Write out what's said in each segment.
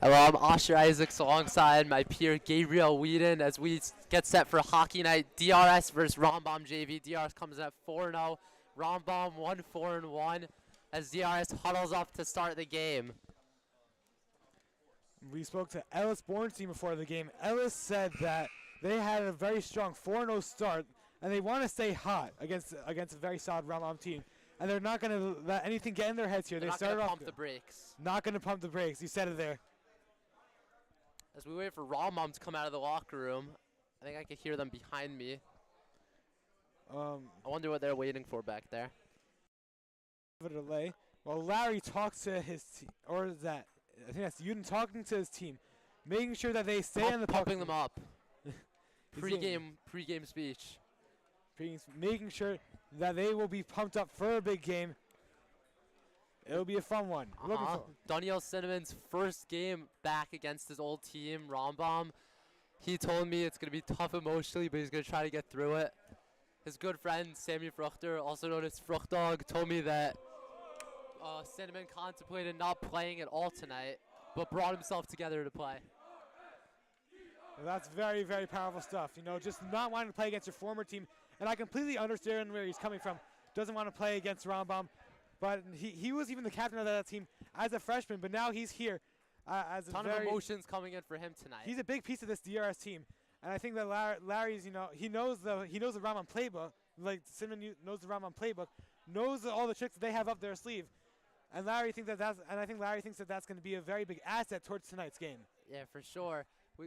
Hello, I'm Osher Isaacs alongside my peer Gabriel Whedon as we get set for hockey night. DRS versus Rambam JV. DRS comes in at 4-0. Rambam 1-4-1 as DRS huddles up to start the game. We spoke to Ellis Bornstein before the game. Ellis said that they had a very strong 4-0 start, and they want to stay hot against a very solid Rambam team. And they're not going to let anything get in their heads here. They're they not going started to off pump the brakes. Not going to pump the brakes. You said it there. As we wait for Rambam to come out of the locker room, I think I can hear them behind me. I wonder what they're waiting for back there. Delay. Well, Larry talks to his team, or is that? I think that's Yuden talking to his team, making sure that they stay on the puck. Pumping them up. Pre-game speech. Making sure that they will be pumped up for a big game. It'll be a fun one. Daniel Cinnamon's first game back against his old team, Rambam. He told me it's going to be tough emotionally, but he's going to try to get through it. His good friend, Sammy Fruchter, also known as Fruchtdog, told me that Cinnamon contemplated not playing at all tonight, but brought himself together to play. Well, that's very, very powerful stuff. You know, just not wanting to play against your former team. And I completely understand where he's coming from. Doesn't want to play against Rambam. But he was even the captain of that team as a freshman, but now he's here as a ton of emotions coming in for him tonight. He's a big piece of this DRS team, and I think that Larry's, you know, he knows the Rambam playbook, like Cinnamon knows the Rambam playbook, knows all the tricks that they have up their sleeve, and I think Larry thinks that that's going to be a very big asset towards tonight's game. Yeah, for sure.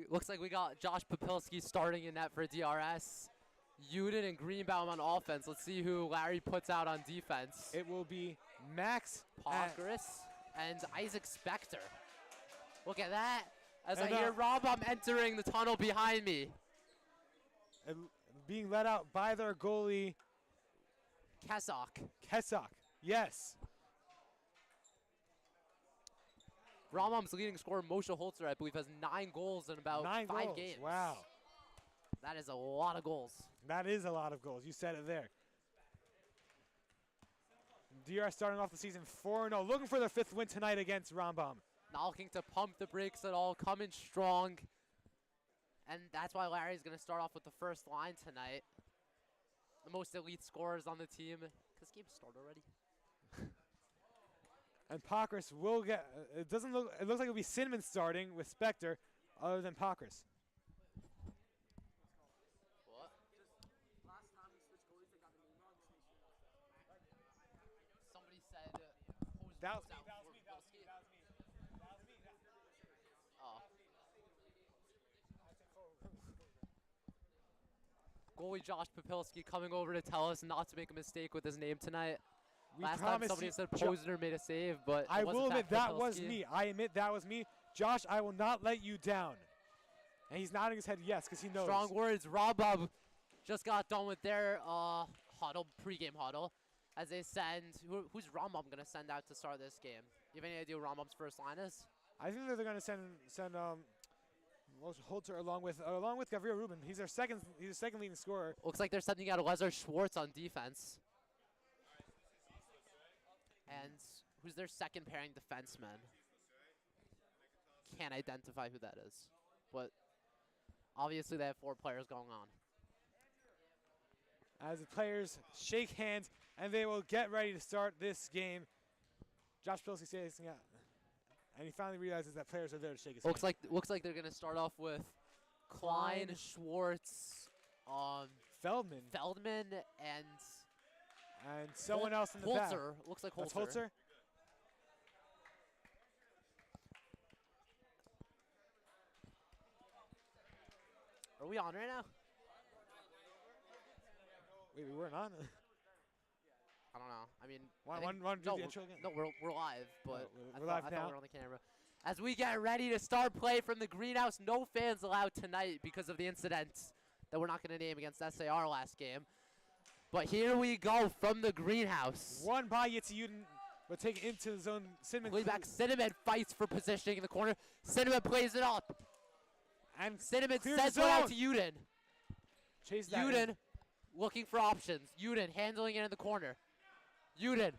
Looks like we got Josh Papilsky starting in net for DRS. Yuden and Greenbaum on offense. Let's see who Larry puts out on defense. It will be Max Pogris and Isaac Spector. Look at that. As I hear Rambam entering the tunnel behind me. Being let out by their goalie. Kessock. Yes. Rambam's leading scorer, Moshe Holzer, I believe, has 9 goals in about 5 games. Wow. That is a lot of goals. That is a lot of goals. You said it there. DRS starting off the season 4-0, looking for their 5th win tonight against Rambam. Not looking to pump the brakes at all, coming strong. And that's why Larry's going to start off with the first line tonight. The most elite scorers on the team. This game started already. And Pokris will get, it looks like it'll be Cinnamon starting with Spector other than Pokris. That was me. Oh. Goalie Josh Papilsky coming over to tell us not to make a mistake with his name tonight. Last time somebody said Posner made a save, but I will admit that was me. I admit that was me. Josh, I will not let you down. And he's nodding his head yes because he knows. Strong words. Rambam just got done with their pregame huddle. As they send, who's Rambam going to send out to start this game? You have any idea who Rambam's first line is? I think that they're going to send Holter along with Gabriel Rubin. He's their second leading scorer. Looks like they're sending out Lazar Schwartz on defense. And who's their second pairing defenseman? Can't identify who that is. But obviously they have 4 players going on. As the players shake hands, and they will get ready to start this game. Josh Pilsey says, yeah, and he finally realizes that players are there to shake his hand. Looks like they're going to start off with Klein, Schwartz, Feldman, and someone else in the back. Looks like Holzer. That's Holzer. Are we on right now? Wait, we weren't on. I don't know. I mean, want to do the intro again? No, we're live, but we're live now. I thought we were on the camera. As we get ready to start play from the greenhouse, no fans allowed tonight because of the incident that we're not going to name against SAR last game. But here we go from the greenhouse. One by Yitzi, but take it into the zone. Cinnamon. Back. Cinnamon fights for positioning in the corner. Cinnamon plays it up. And Cinnamon sends it out to Yuden. Chase that Yuden looking for options. Yuden handling it in the corner. Yuden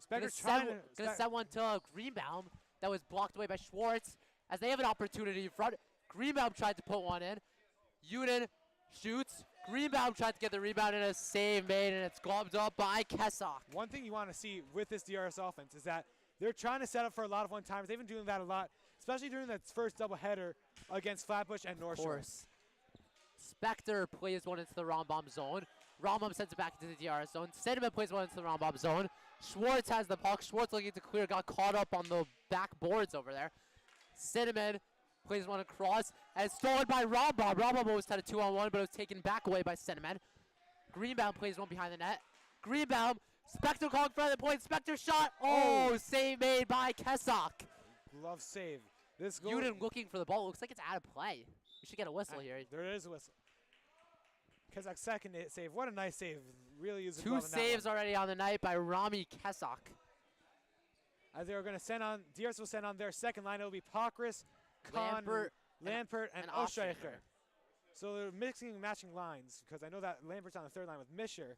gonna send one to Greenbaum that was blocked away by Schwartz. as they have an opportunity in front. Greenbaum tried to put one in. Uden shoots. Greenbaum tried to get the rebound and a save made, and it's gloved up by Kessock. One thing you want to see with this DRS offense is that they're trying to set up for a lot of one-timers. They've been doing that a lot, especially during that first doubleheader against Flatbush and North Shore. Of course. Spectre plays one into the Rambam zone. Rambam sends it back into the DRS zone. Cinnamon plays one into the Rambam zone. Schwartz has the puck. Schwartz looking to clear, got caught up on the back boards over there. Cinnamon plays one across, and it's stolen by Rambam. Rambam almost had a 2-on-1, but it was taken back away by Cinnamon. Greenbaum plays one behind the net. Greenbaum, Spectre calling for the point. Spectre shot. Oh, save made by Kessock. Glove save. This goal. Uden looking for the ball. Looks like it's out of play. We should get a whistle here. There is a whistle. Kessock's second save. What a nice save. Really using Two saves already on the night by Rami Kessock. As they are going to send on, DRS will send on their second line. It will be Pakris, Khan, Lampert, and Oshreicher. So they're mixing and matching lines because I know that Lampert's on the third line with Misher.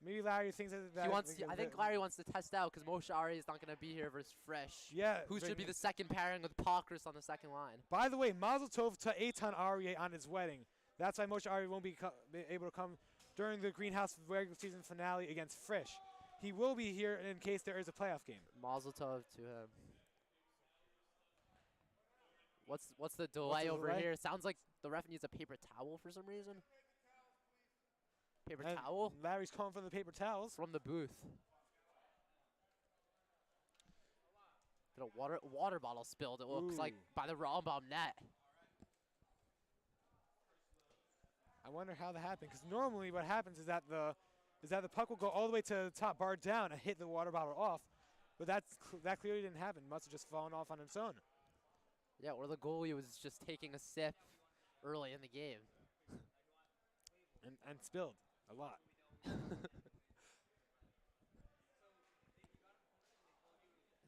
Maybe Larry thinks that he wants. I think Larry wants to test out because Moshe Arieh is not going to be here versus Fresh. Yeah. Who should be the second pairing with Pakris on the second line. By the way, Mazel Tov to Eitan Arieh on his wedding. That's why Moshe Arieh won't be able to come during the Greenhouse regular season finale against Frisch. He will be here in case there is a playoff game. Mazel Tov to him. What's the delay over here? It sounds like the ref needs a paper towel for some reason. Paper towel? Larry's calling for the paper towels. From the booth. Did a water bottle spilled, it looks like, by the Rambam net. I wonder how that happened, because normally what happens is that the puck will go all the way to the top bar down and hit the water bottle off, but that clearly didn't happen. Must have just fallen off on its own. Yeah, or the goalie was just taking a sip early in the game. and spilled a lot.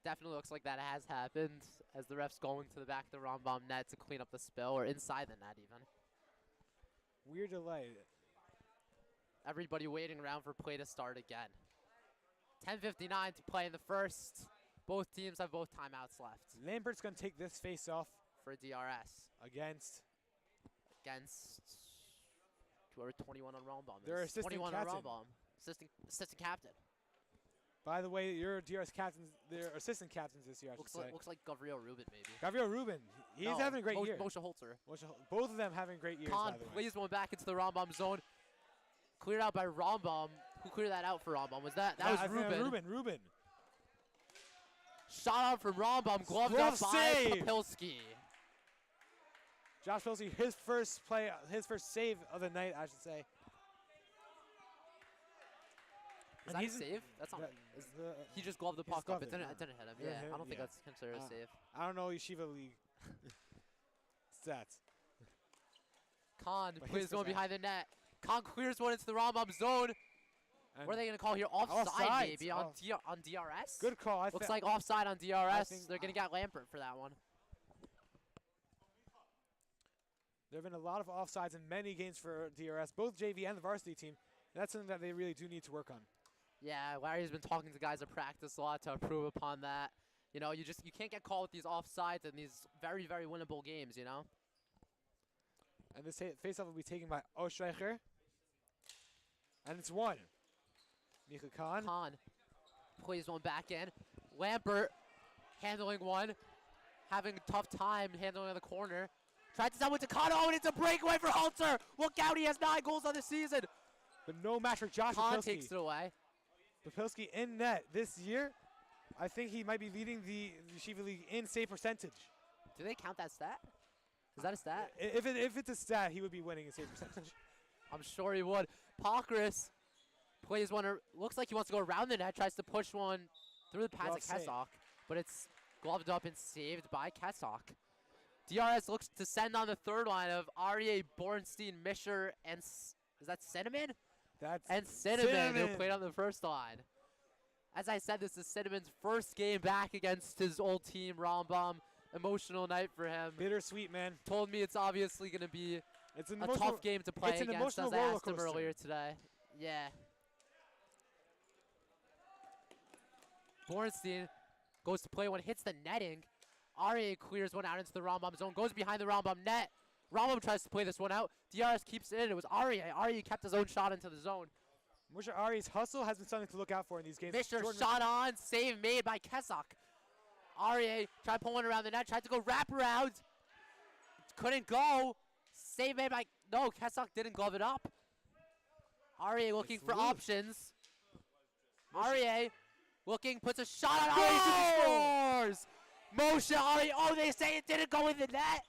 Definitely looks like that has happened as the ref's going to the back of the Rambam net to clean up the spill, or inside the net even. Weird delay. Everybody waiting around for play to start again. 10:59 to play in the first. Both teams have both timeouts left. Lambert's going to take this face off for DRS. Against whoever 21 on Rambam. Their assistant 21 captain. on Rambam. Assistant captain. By the way, your DRS captains, their assistant captains this year, I should say. Looks like Gabriel Rubin, maybe. Gabriel Rubin. He's having a great year. Moshe Holzer. Both of them having great years, Khan by the way. plays one back into the Rambam zone. Cleared out by Rambam. Who cleared that out for Rambam? Was that was Rubin. Rubin. Shot out from Rambam, gloved up by Papilsky. Josh Papilsky, his first save of the night, I should say. Is that a save? That's not. He just gloved the puck up. It didn't hit him. Yeah, I don't think that's considered a save. I don't know Yeshiva League stats. Khan plays one behind the net. Khan clears one into the Rambam zone. And what are they going to call here? Offside, maybe, on DRS? Good call. Looks like offside on DRS. They're going to get Lampert for that one. There have been a lot of offsides in many games for DRS, both JV and the varsity team. And that's something that they really do need to work on. Yeah, Larry's been talking to guys at practice a lot to improve upon that. You know, you can't get called with these offsides in these very, very winnable games, you know? And this faceoff will be taken by Oshreicher. And it's one. Mika Khan. Khan plays one back in. Lampert handling one. Having a tough time handling on the corner. Tried to send one to Khan. Oh, and it's a breakaway for Holzer. Look out, he has 9 goals on the season. But no match for Josh Khan Papilsky. takes it away. Papilsky in net this year. I think he might be leading the Yeshiva League in save percentage. Do they count that stat? Is that a stat? If it's a stat, he would be winning in save percentage. I'm sure he would. Pakris plays one. Looks like he wants to go around the net. Tries to push one through the pads of Kessock. But it's gloved up and saved by Kessock. DRS looks to send on the third line of Arieh, Bornstein, Misher, and is that Cinnamon? That's Cinnamon, who played on the first line. As I said, this is Cinnamon's first game back against his old team, Rambam. Emotional night for him. Bittersweet, man. Told me it's obviously going to be a tough game to play against, as I asked him earlier today. Yeah. Bornstein goes to play one, hits the netting. Arieh clears one out into the Rambam zone, goes behind the Rambam net. Rambam tries to play this one out. DRS keeps it in. It was Arieh. Arieh kept his own shot into the zone. Moshe Arieh's hustle has been something to look out for in these games. Mr. shot on, save made by Kesak. Arieh tried pulling around the net, tried to go wraparound. Couldn't go. Save made by, no, Kesak didn't glove it up. Arieh looking for options. Arieh looking, puts a shot on Arieh, scores! Moshe Arieh, oh, they say it didn't go in the net.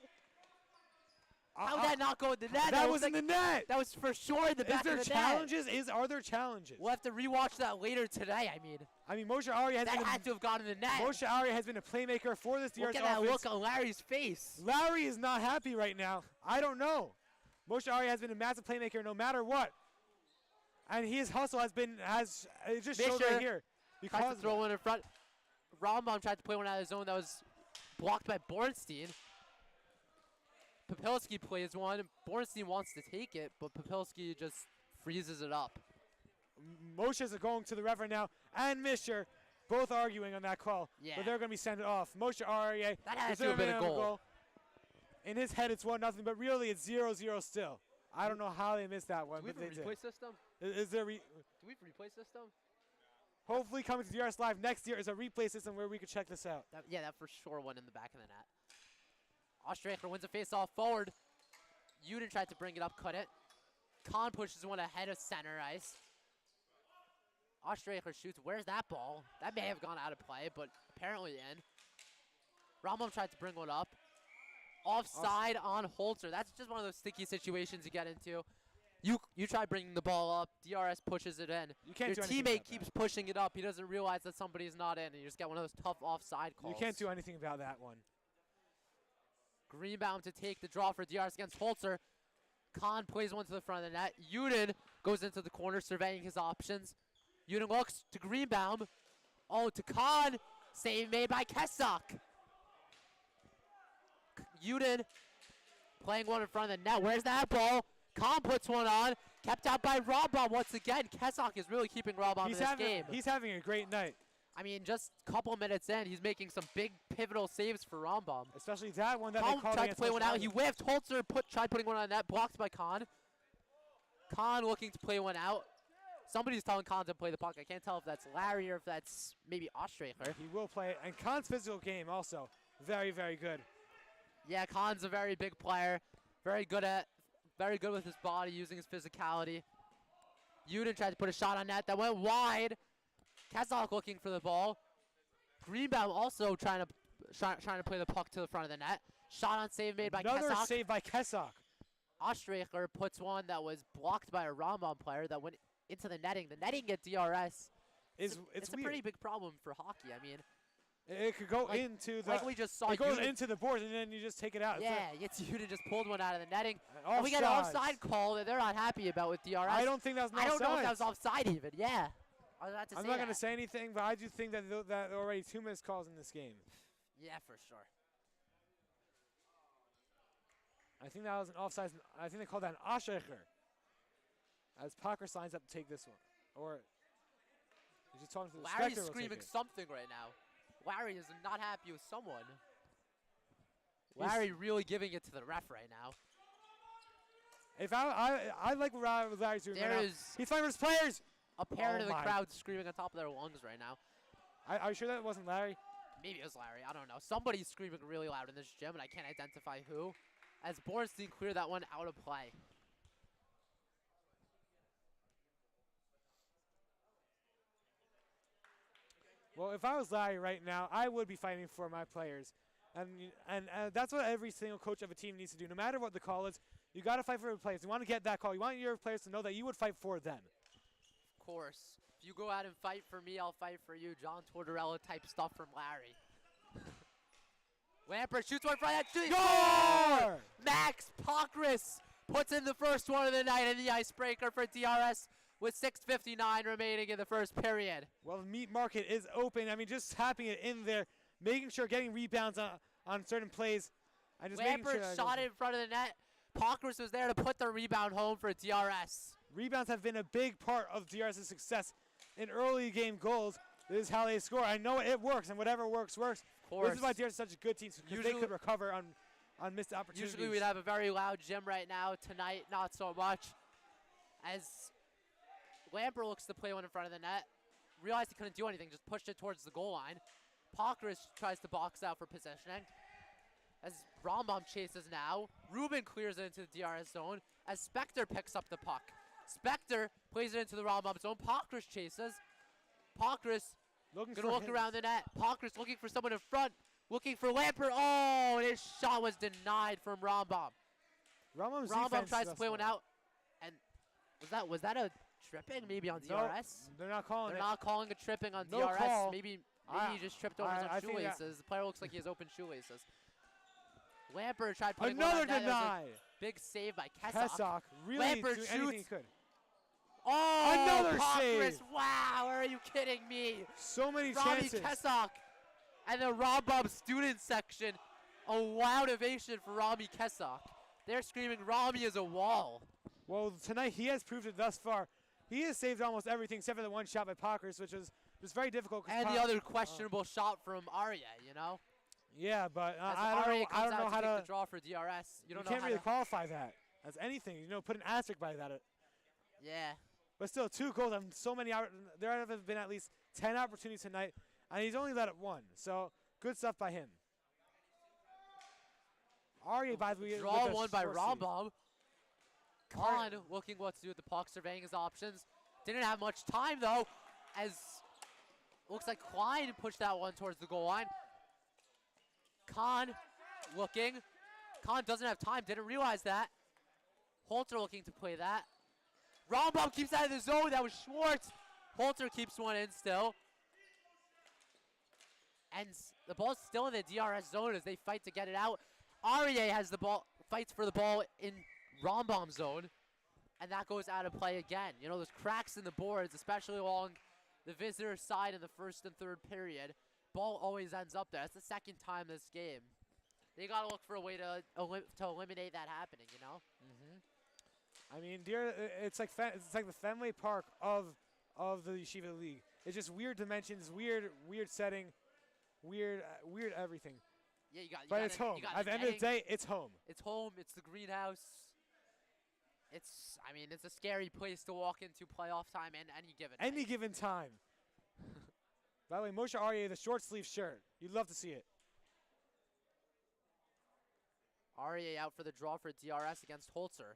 How did that not go in the net? That was in the net. That was for sure in the back of the net. Are there challenges? We'll have to rewatch that later today, I mean. Moshe Arieh has that had to have gone in the net. Moshe Arieh has been a playmaker for this DRS offense. Look at that look on Larry's face. Larry is not happy right now. I don't know. Moshe Arieh has been a massive playmaker no matter what. And his hustle it just showed right here. Tried to throw one in front. Rambam tried to play one out of the zone that was blocked by Bornstein. Papilsky plays one. Bornstein wants to take it, but Papilsky just freezes it up. Moshe's going to the ref right now, and Misher both arguing on that call. Yeah. But they're going to be sent off. Moshe Arieh. That had to have been a goal. In his head, it's 1-0, but really it's 0-0 still. I don't know how they missed that one. Do we have a replay system? Is there? Do we have a replay system? Hopefully, coming to DRS Live next year is a replay system where we could check this out. That for sure went in the back of the net. Ostracher wins a face-off forward. Uden tried to bring it up, cut it. Kahn pushes one ahead of center ice. Ostracher shoots. Where's that ball? That may have gone out of play, but apparently in. Rambam tried to bring one up. Offside on Holzer. That's just one of those sticky situations you get into. You try bringing the ball up. DRS pushes it in. Your teammate keeps pushing it up. He doesn't realize that somebody's not in, and you just get one of those tough offside calls. You can't do anything about that one. Greenbaum to take the draw for DRS against Holzer. Kahn plays one to the front of the net. Uden goes into the corner, surveying his options. Uden looks to Greenbaum. Oh, to Kahn. Save made by Kesak. Uden playing one in front of the net. Where's that ball? Kahn puts one on. Kept out by Rambam once again. Kesak is really keeping Rambam in this game. He's having a great night. I mean, just a couple minutes in, he's making some big pivotal saves for Rambam. Especially that one that they called tried to play one out. He whiffed. Holzer tried putting one on net. Blocked by Kahn. Kahn looking to play one out. Somebody's telling Kahn to play the puck. I can't tell if that's Larry or if that's maybe Ostracher. He will play it. And Kahn's physical game also very, very good. Yeah, Kahn's a very big player. Very good with his body, using his physicality. Uden tried to put a shot on net that went wide. Kesak looking for the ball. Greenbaum also trying to play the puck to the front of the net. Shot on save made by Kesak. Another save by Kesak. Ostracher puts one that was blocked by a Rambam player that went into the netting. The netting at DRS it's a pretty big problem for hockey. I mean, it could go into the. Like we just saw. It goes into the boards and then you just take it out. Yeah, Yitzi just pulled one out of the netting. And we got an offside call that they're not happy about with DRS. I don't think that was offside. I don't know if that was offside even. Yeah. I'm not going to say anything, but I do think that there are already 2 missed calls in this game. Yeah, for sure. I think that was an offside. I think they called that an Ostracher. As Parker signs up to take this one. Or he's just talking to the Larry's Spectre, screaming something right now. Larry is not happy with someone. Larry really giving it to the ref right now. If I like what Larry's doing right now. He's fighting for his players. A pair of the crowd screaming on top of their lungs right now. Are you sure that wasn't Larry? Maybe it was Larry. I don't know. Somebody's screaming really loud in this gym, and I can't identify who. As Bornstein cleared that one out of play. Well, if I was Larry right now, I would be fighting for my players. And that's what every single coach of a team needs to do. No matter what the call is, you got to fight for your players. You want to get that call. You want your players to know that you would fight for them. Of course. If you go out and fight for me, I'll fight for you. John Tortorella type stuff from Larry. Lampert shoots one front. Score! Max Pokris puts in the first one of the night in the icebreaker for DRS with 6:59 remaining in the first period. Well, the meat market is open. I mean, just tapping it in there, making sure getting rebounds on certain plays. And just Lampert shot it in front of the net. Pokris was there to put the rebound home for DRS. Rebounds have been a big part of DRS's success in early game goals. This is how they score. I know it works, and whatever works, works. Of course. This is why DRS is such a good team, because they could recover on missed opportunities. Usually we'd have a very loud gym right now. Tonight, not so much. As Lamper looks to play one in front of the net. Realized he couldn't do anything, just pushed it towards the goal line. Pokris tries to box out for positioning. As Rambam chases now. Ruben clears it into the DRS zone. As Spectre picks up the puck. Spectre plays it into the Rambam zone. Pokris chases. Pokris gonna look around the net. Pokris looking for someone in front. Looking for Lamper. Oh, and his shot was denied from Rambam. Rambam tries to play one out. And was that a tripping maybe on DRS? They're not calling it. They're not calling a tripping on No DRS. call. Maybe he just tripped over his own shoelaces. The player looks like he has open shoelaces. Lamper tried putting one on net. Deny. Big save by Kessock. Really Lamper do anything he shoots. could. Oh, Another Pokris. save. Wow, are you kidding me? So many Robbie chances. Kessock and the Rambam student section. A loud ovation for Robbie Kessock. They're screaming, Robbie is a wall. Well, tonight he has proved it thus far. He has saved almost everything except for the one shot by Pokris, which was very difficult. And the other questionable shot from Arieh, you know? Yeah, but As I don't know how to to. the draw for DRS. You don't know can't how really to. qualify that as anything. Put an asterisk by that. Yeah. But still, 2 goals and so many. There have been at least 10 opportunities tonight, and he's only let it 1. So good stuff by him. Arieh, by the way, Draw one by Rambam. Klein looking what to do with the puck, surveying his options. Didn't have much time though, as looks like Klein pushed that one towards the goal line. Kahn looking. Kahn doesn't have time, didn't realize that. Holter looking to play that. Rambam keeps out of the zone, that was Schwartz. Holter keeps one in still. And the ball's still in the DRS zone as they fight to get it out. Arieh has the ball, fights for the ball in Rambam's zone. And that goes out of play again. There's cracks in the boards, especially along the visitor side in the first and third period. Ball always ends up there. That's the second time this game. They got to look for a way to eliminate that happening, I mean, it's like the Fenway Park of the Yeshiva League. It's just weird dimensions, weird setting, weird everything. Yeah, but it's home. At the end of the day, it's home. It's home. It's the greenhouse. It's a scary place to walk into playoff time and any given time. By the way, Moshe Arieh, the short sleeve shirt. You'd love to see it. Arieh out for the draw for DRS against Holzer.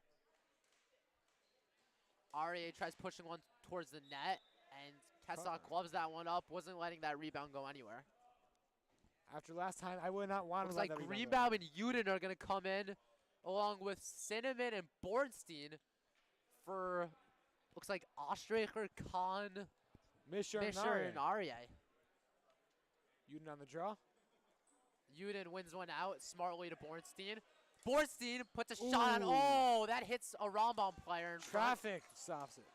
Arieh tries pushing one towards the net, and Kessock gloves that one up. Wasn't letting that rebound go anywhere. After last time, I would not want to let that rebound go. Greenbaum and Uden are going to come in, along with Cinnamon and Bornstein for, looks like Ostreicher, Kahn, Misher and Arieh. Uden on the draw. Uden wins one out smartly to Bornstein. Bornstein puts a shot on. Oh, that hits a Rambam player in front. Traffic stops it.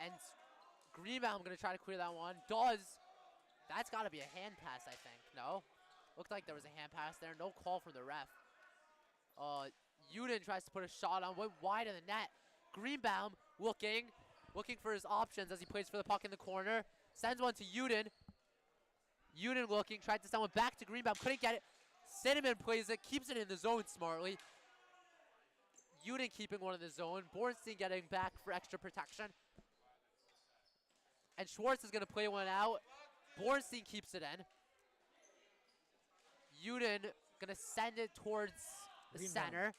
And Greenbaum going to try to clear that one. That's got to be a hand pass, I think. No? Looked like there was a hand pass there. No call from the ref. Uden tries to put a shot on. Went wide of the net. Greenbaum looking for his options as he plays for the puck in the corner. Sends one to Uden. Uden looking, tried to send one back to Greenbaum. Couldn't get it. Cinnamon plays it, keeps it in the zone smartly. Uden keeping one in the zone. Bornstein getting back for extra protection. And Schwartz is going to play one out. Bornstein keeps it in. Uden going to send it towards the center.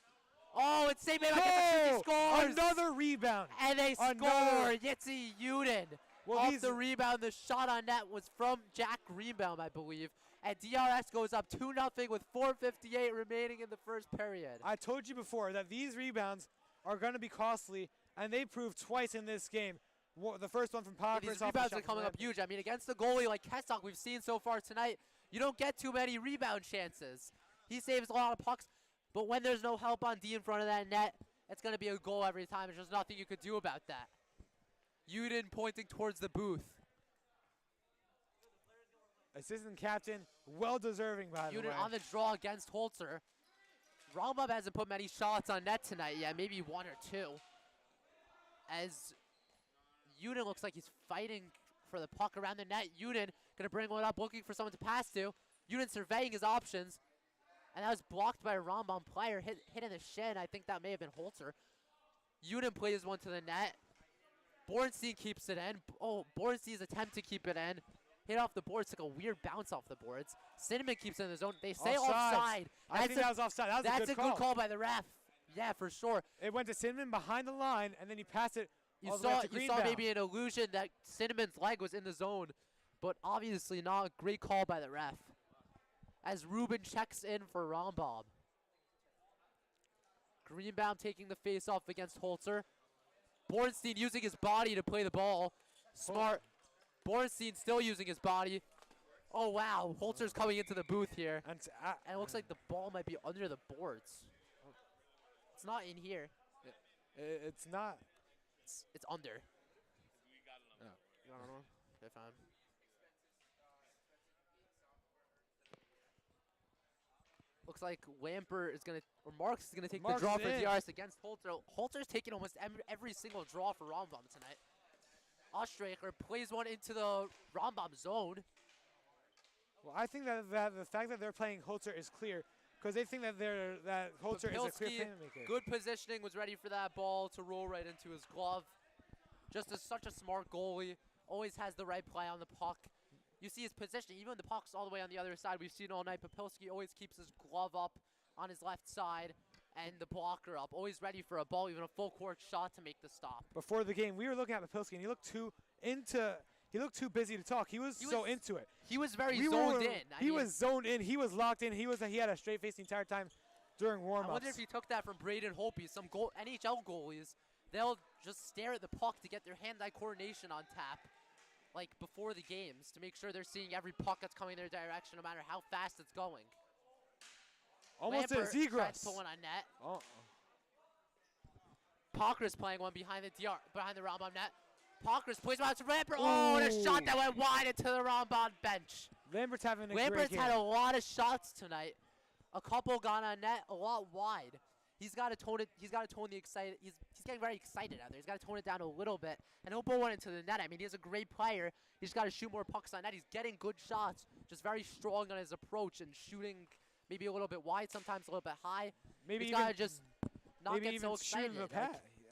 Oh, it's saved by Yitzi. Scores! Another rebound. And they score. Yitzi Uden. Off the rebound, the shot on net was from Jack Greenbaum, I believe. And DRS goes up 2-0 with 4:58 remaining in the first period. I told you before that these rebounds are going to be costly, and they proved twice in this game. The first one from Power. These rebounds are coming up huge. I mean, against the goalie like Kessock we've seen so far tonight, you don't get too many rebound chances. He saves a lot of pucks, but when there's no help on D in front of that net, it's going to be a goal every time. There's just nothing you could do about that. Uden pointing towards the booth. Assistant captain, well deserving by the way. Uden on the draw against Holzer. Rambam hasn't put many shots on net tonight yet, maybe 1 or 2. As Uden looks like he's fighting for the puck around the net. Yuden gonna bring one up, looking for someone to pass to. Yuden surveying his options, and that was blocked by a Rambam player, hit in the shin. I think that may have been Holzer. Yuden plays one to the net. Bornstein keeps it in. Oh, Bornstein's attempt to keep it in. Hit off the boards, took a weird bounce off the boards. Cinnamon keeps it in the zone. They say offside. I think that was offside. That's a good call by the ref. Yeah, for sure. It went to Cinnamon behind the line, and then he passed it. You saw maybe an illusion that Cinnamon's leg was in the zone, but obviously not. A great call by the ref. As Ruben checks in for Rambam. Greenbaum taking the face-off against Holzer. Bornstein using his body to play the ball. Smart. Bornstein still using his body. Oh, wow. Holzer's coming into the booth here. And it looks like the ball might be under the boards. It's not in here. It's not. It's under. Oh. I don't know. Okay, fine. Looks like Lampert is going to, or Marks is going to take the draw for DRS against Holzer. Holzer's taking almost every single draw for Rambam tonight. Ostreicher plays one into the Rambam zone. Well, I think that the fact that they're playing Holzer is clear because they think that Holzer is a clear playmaker. Good positioning, was ready for that ball to roll right into his glove. Just such a smart goalie. Always has the right play on the puck. You see his positioning, even when the puck's all the way on the other side. We've seen all night. Papilsky always keeps his glove up on his left side and the blocker up. Always ready for a ball, even a full court shot to make the stop. Before the game, we were looking at Papilsky, and he looked too too busy to talk. He was so into it. He was very zoned in. He was zoned in. He was locked in. He had a straight face the entire time during warm-ups. I wonder if he took that from Braden Holpe. Some NHL goalies, they'll just stare at the puck to get their hand-eye coordination on tap, like before the games, to make sure they're seeing every puck that's coming their direction, no matter how fast it's going. Almost Lampert a Zegras. tried to put one on net. Oh. Parker's playing one behind the Rambam net. Parker's plays one out to Lampert. Oh, and a shot that went wide into the Rambam bench. Lampert's having a great Lampert's game. had a lot of shots tonight. A couple gone on net, a lot wide. He's got to tone it. He's got to tone the excited. He's getting very excited out there. He's got to tone it down a little bit, and he'll put one into the net. I mean, he's a great player. He's got to shoot more pucks on net. He's getting good shots. Just very strong on his approach and shooting. Maybe a little bit wide, sometimes a little bit high. Maybe he's even got to just not get so excited.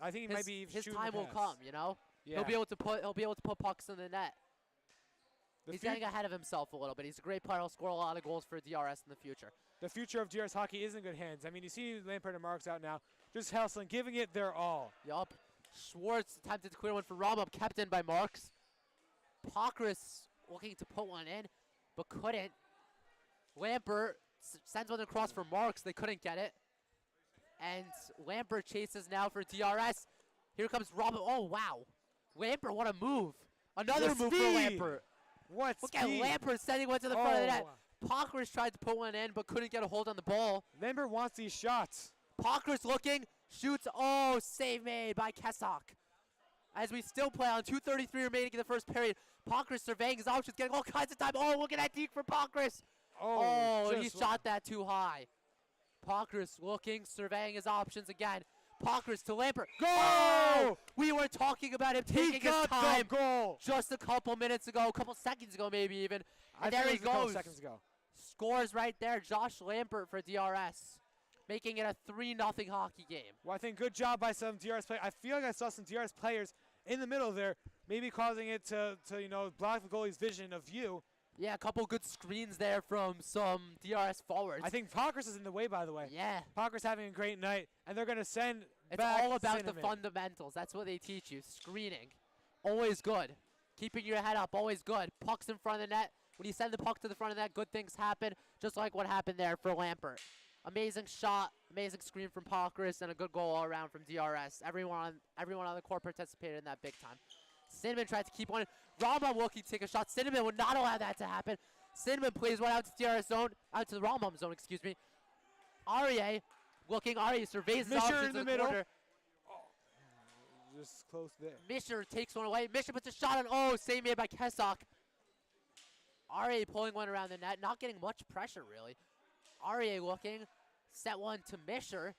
I think he might be his time will come. You know, yeah. He'll be able to put pucks in the net. He's getting ahead of himself a little bit. He's a great player. He'll score a lot of goals for DRS in the future. The future of DRS hockey is in good hands. I mean, you see Lampert and Marks out now, just hustling, giving it their all. Yup. Schwartz attempted to clear one for Rambam, kept in by Marks. Pakris looking to put one in, but couldn't. Lampert sends one across for Marks. They couldn't get it. And Lampert chases now for DRS. Here comes Rambam. Oh, wow. Lampert, what a move. Another move for Lampert. What Look at Lampert sending one to the front of the net. Pakris tried to put one in, but couldn't get a hold on the ball. Lampert wants these shots. Pakris looking, shoots. Oh, save made by Kesak. As we still play on 2:33 remaining in the first period. Pakris surveying his options, getting all kinds of time. Oh, look at that deke for Pakris. Oh, he shot that too high. Pakris looking, surveying his options again. Pakris to Lampert. Go! Oh, we were talking about him taking his time the goal just a couple minutes ago, a couple seconds ago maybe even. And there he goes. A couple seconds ago. Scores right there. Josh Lampert for DRS, making it a 3-0 hockey game. Well, I think good job by some DRS players. I feel like I saw some DRS players in the middle there, maybe causing it to block the goalie's vision of view. Yeah, a couple good screens there from some DRS forwards. I think Pakris is in the way, by the way. Yeah. Pakris having a great night, and they're going to send It's back all about Cinnamon. the fundamentals. That's what they teach you. Screening. Always good. Keeping your head up. Always good. Pucks in front of the net. When you send the puck to the front of the net, good things happen, just like what happened there for Lampert. Amazing shot, amazing screen from Pakris, and a good goal all around from DRS. Everyone on the court participated in that big time. Cinnamon tried to keep one. Rambam looking to take a shot. Cinnamon would not allow that to happen. Cinnamon plays one out to DRS zone, out to the Rambam zone, excuse me. Arieh looking. Arieh surveys his options in the middle. corner. Oh, just close there. Misher takes one away. Misher puts a shot on. Oh, save made by Kesak. Arieh pulling one around the net, not getting much pressure really. Arieh looking, set one to Misher.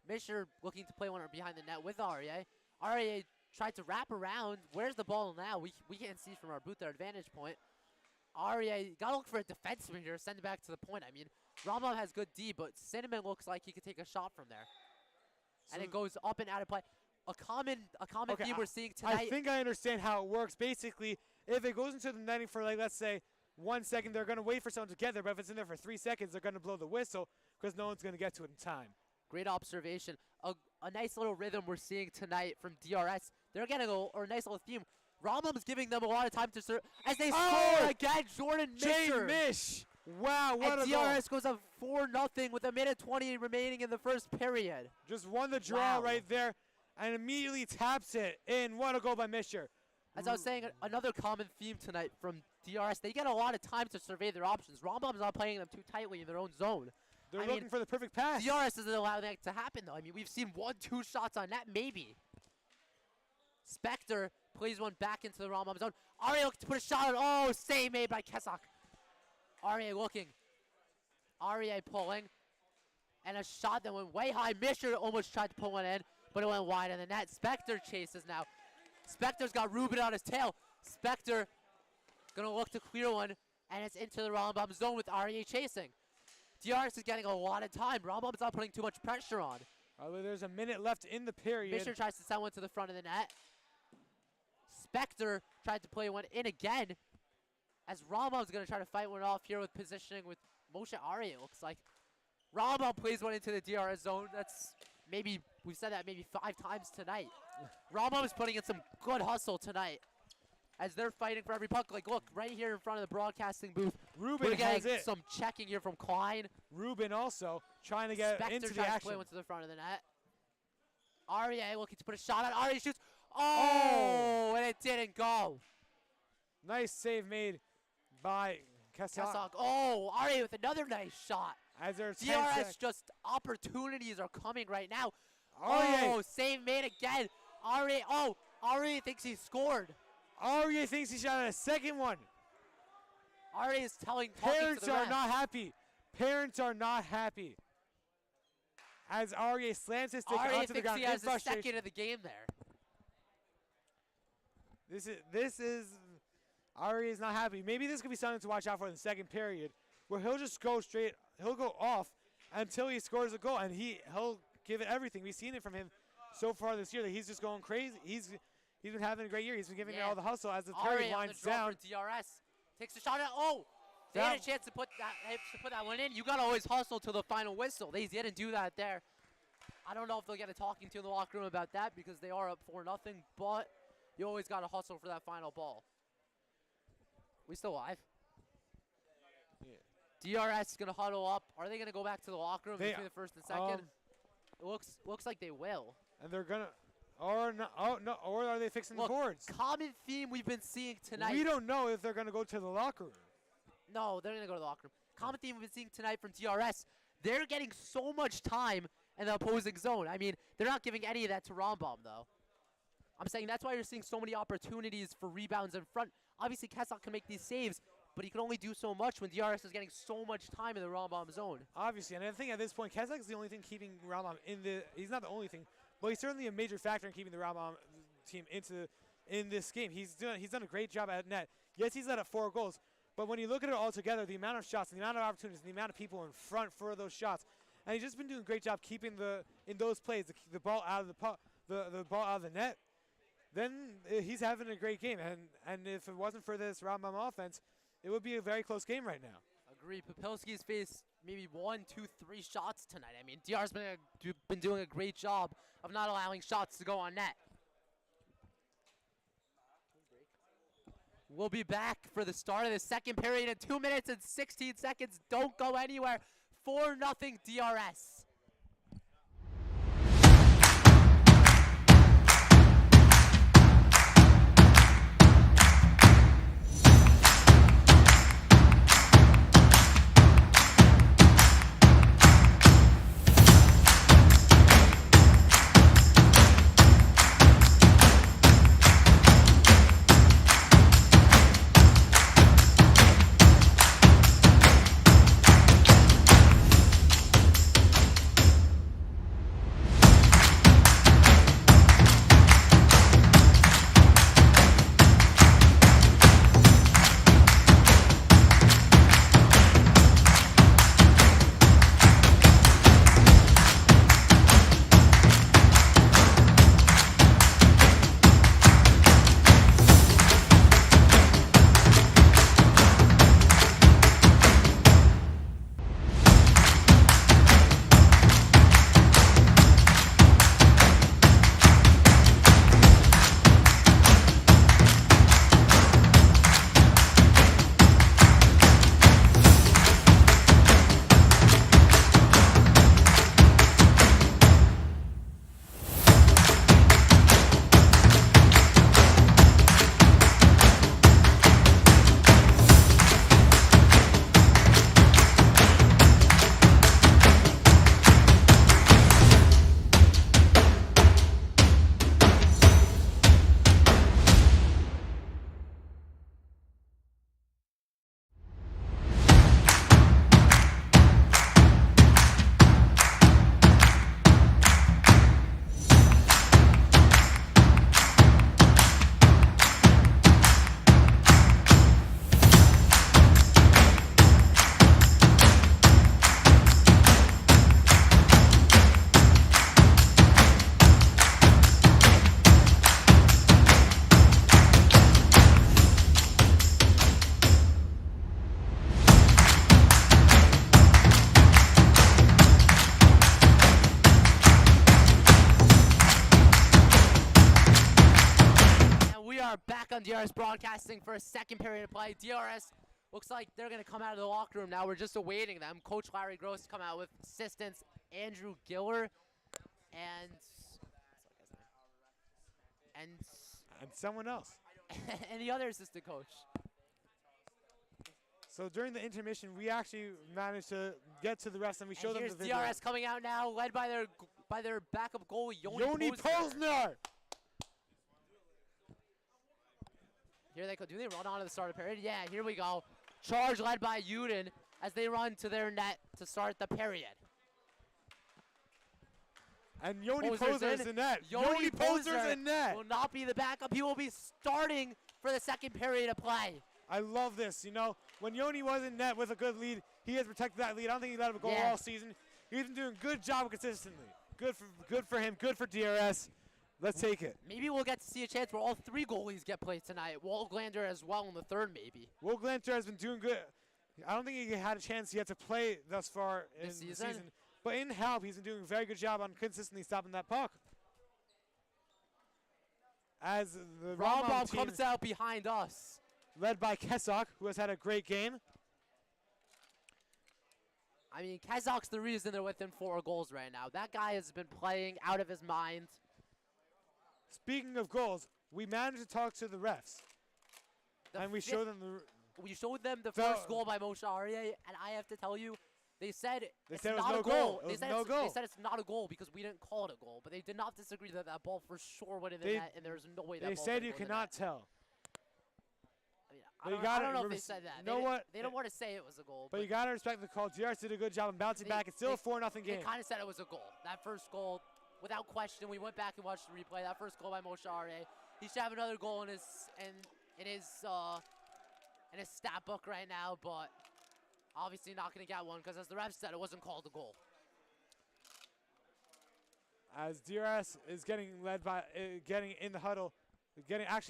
Misher looking to play one behind the net with Arieh. Arieh tried to wrap around. Where's the ball now? We can't see from our booth, our vantage point. Arieh, got to look for a defenseman here, send it back to the point. I mean, Rambam has good D, but Cinnamon looks like he could take a shot from there. So And it goes up and out of play. A common Okay, theme we're seeing tonight. I think I understand how it works. Basically, if it goes into the netting for, like, let's say 1 second, they're going to wait for someone to get there. But if it's in there for 3 seconds, they're going to blow the whistle because no one's going to get to it in time. Great observation. A nice little rhythm we're seeing tonight from DRS. They're getting a nice little theme. Rambam's giving them a lot of time to serve. As they score again, Jordan Misher. Mish. Wow, what and a goal. DRS goes up 4-0 with 1:20 remaining in the first period. Just won the draw Wow. right there and immediately taps it in. What a goal by Misher. As I was saying, another common theme tonight from DRS. They get a lot of time to survey their options. Rambam's not playing them too tightly in their own zone. They're looking for the perfect pass. DRS doesn't allow that to happen, though. I mean, we've seen 1-2 shots on net, maybe. Spectre plays one back into the Rambam zone. Arieh looking to put a shot on. Oh, save made by Kesak. Arieh looking. Arieh pulling. And a shot that went way high. Misher almost tried to pull one in, but it went wide in the net. Spectre chases now. Spectre's got Ruben on his tail. Spectre gonna look to clear one, and it's into the Rambam zone with Arieh chasing. DRS is getting a lot of time. Rambam's not putting too much pressure on. There's a minute left in the period. Misher tries to send one to the front of the net. Spectre tried to play one in again, as Rambam's gonna try to fight one off here with positioning with Moshe Arieh. Looks like Rambam plays one into the DRS zone. That's maybe, we've said that maybe 5 times tonight. Rambam is putting in some good hustle tonight as they're fighting for every puck. Like, look, right here in front of the broadcasting booth, Ruben we're has getting it. some checking here from Klein. Ruben also trying to get Spectre into the tries to action. play one to the front of the net. Arieh looking to put a shot on. Arieh shoots. Oh, and it didn't go. Nice save made by Kesak. Oh, Arieh with another nice shot. As there's DRS, just opportunities are coming right now. Arieh. Oh, save made again. Arieh thinks he scored. Arieh thinks he shot at a second one. Arieh is talking Parents to the are ref. not happy. Parents are not happy. As Arieh slams his stick Arieh onto the thinks ground he in has the frustration. second of the game there. This is Arieh is not happy. Maybe this could be something to watch out for in the second period, where he'll just go straight. He'll go off until he scores a goal, and he'll give it everything. We've seen it from him so far this year that he's just going crazy. He's been having a great year. He's been giving it all the hustle as the period Arieh on winds the draw down. for DRS. Takes a shot at, they had a chance to put that one in. You gotta always hustle to the final whistle. They didn't do that there. I don't know if they'll get a talking to in the locker room about that because they are up 4-0, but you always gotta hustle for that final ball. We still live? Yeah. DRS is gonna huddle up. Are they gonna go back to the locker room between the first and second? It looks like they will. And they're gonna, or no, or are they fixing the boards? Common theme we've been seeing tonight. We don't know if they're gonna go to the locker room. No, they're going to go to the locker room. Common theme we've been seeing tonight from DRS, they're getting so much time in the opposing zone. I mean, they're not giving any of that to Rambam, though. I'm saying that's why you're seeing so many opportunities for rebounds in front. Obviously, Kesak can make these saves, but he can only do so much when DRS is getting so much time in the Rambam zone. Obviously, and I think at this point, Kesak is the only thing keeping Rambam he's not the only thing, but he's certainly a major factor in keeping the Rambam team in this game. He's done a great job at net. Yes, he's led at 4 goals. But when you look at it all together, the amount of shots, and the amount of opportunities, and the amount of people in front for those shots, and he's just been doing a great job keeping in those plays the ball out of the ball out of the net. Then he's having a great game, and if it wasn't for this Rambam offense, it would be a very close game right now. Agree. Papilsky's faced maybe 1, 2, 3 shots tonight. I mean, DR's been doing a great job of not allowing shots to go on net. We'll be back for the start of the second period in 2 minutes and 16 seconds. Don't go anywhere. 4-0 DRS. DRS Broadcasting for a second period of play. DRS looks like they're going to come out of the locker room now. We're just awaiting them. Coach Larry Gross to come out with assistants Andrew Giller and someone else. and the other assistant coach. So during the intermission, we actually managed to get to the refs and we showed them the video. Here's DRS coming out now, led by their backup goalie, Yoni Posner. Here they go. Do they run on to the start of the period? Yeah, here we go. Charge led by Uden as they run to their net to start the period. And Yoni Posner's in net. Yoni Posner's in net. Will not be the backup. He will be starting for the second period of play. I love this. You know, when Yoni was in net with a good lead, he has protected that lead. I don't think he let him go all season. He's been doing a good job consistently. Good for him. Good for DRS. Let's take it. Maybe we'll get to see a chance where all three goalies get played tonight. Wolglander as well in the third, maybe. Wolglander has been doing good. I don't think he had a chance yet to play thus far in the season. But in help, he's been doing a very good job on consistently stopping that puck. As the Rambam comes out behind us, led by Kessock, who has had a great game. I mean, Kessock's the reason they're within 4 goals right now. That guy has been playing out of his mind. Speaking of goals, we managed to talk to the refs. And we showed them we showed them the first goal by Moshe Arieh, and I have to tell you, they said it's it was not no a goal. They said it's not a goal because we didn't call it a goal. But they did not disagree that that ball for sure went in the net, and there's no way that ball They said you cannot tell. I don't know if they said that. You know what? They don't want to say it was a goal. But you got to respect the call. DRS did a good job in bouncing back. It's still a 4-0 game. They kind of said it was a goal. That first goal, without question, we went back and watched the replay. That first goal by Moshe Arieh. He should have another goal in his stat book right now, but obviously not going to get one because, as the ref said, it wasn't called a goal. As DRS is getting led by getting in the huddle. Getting out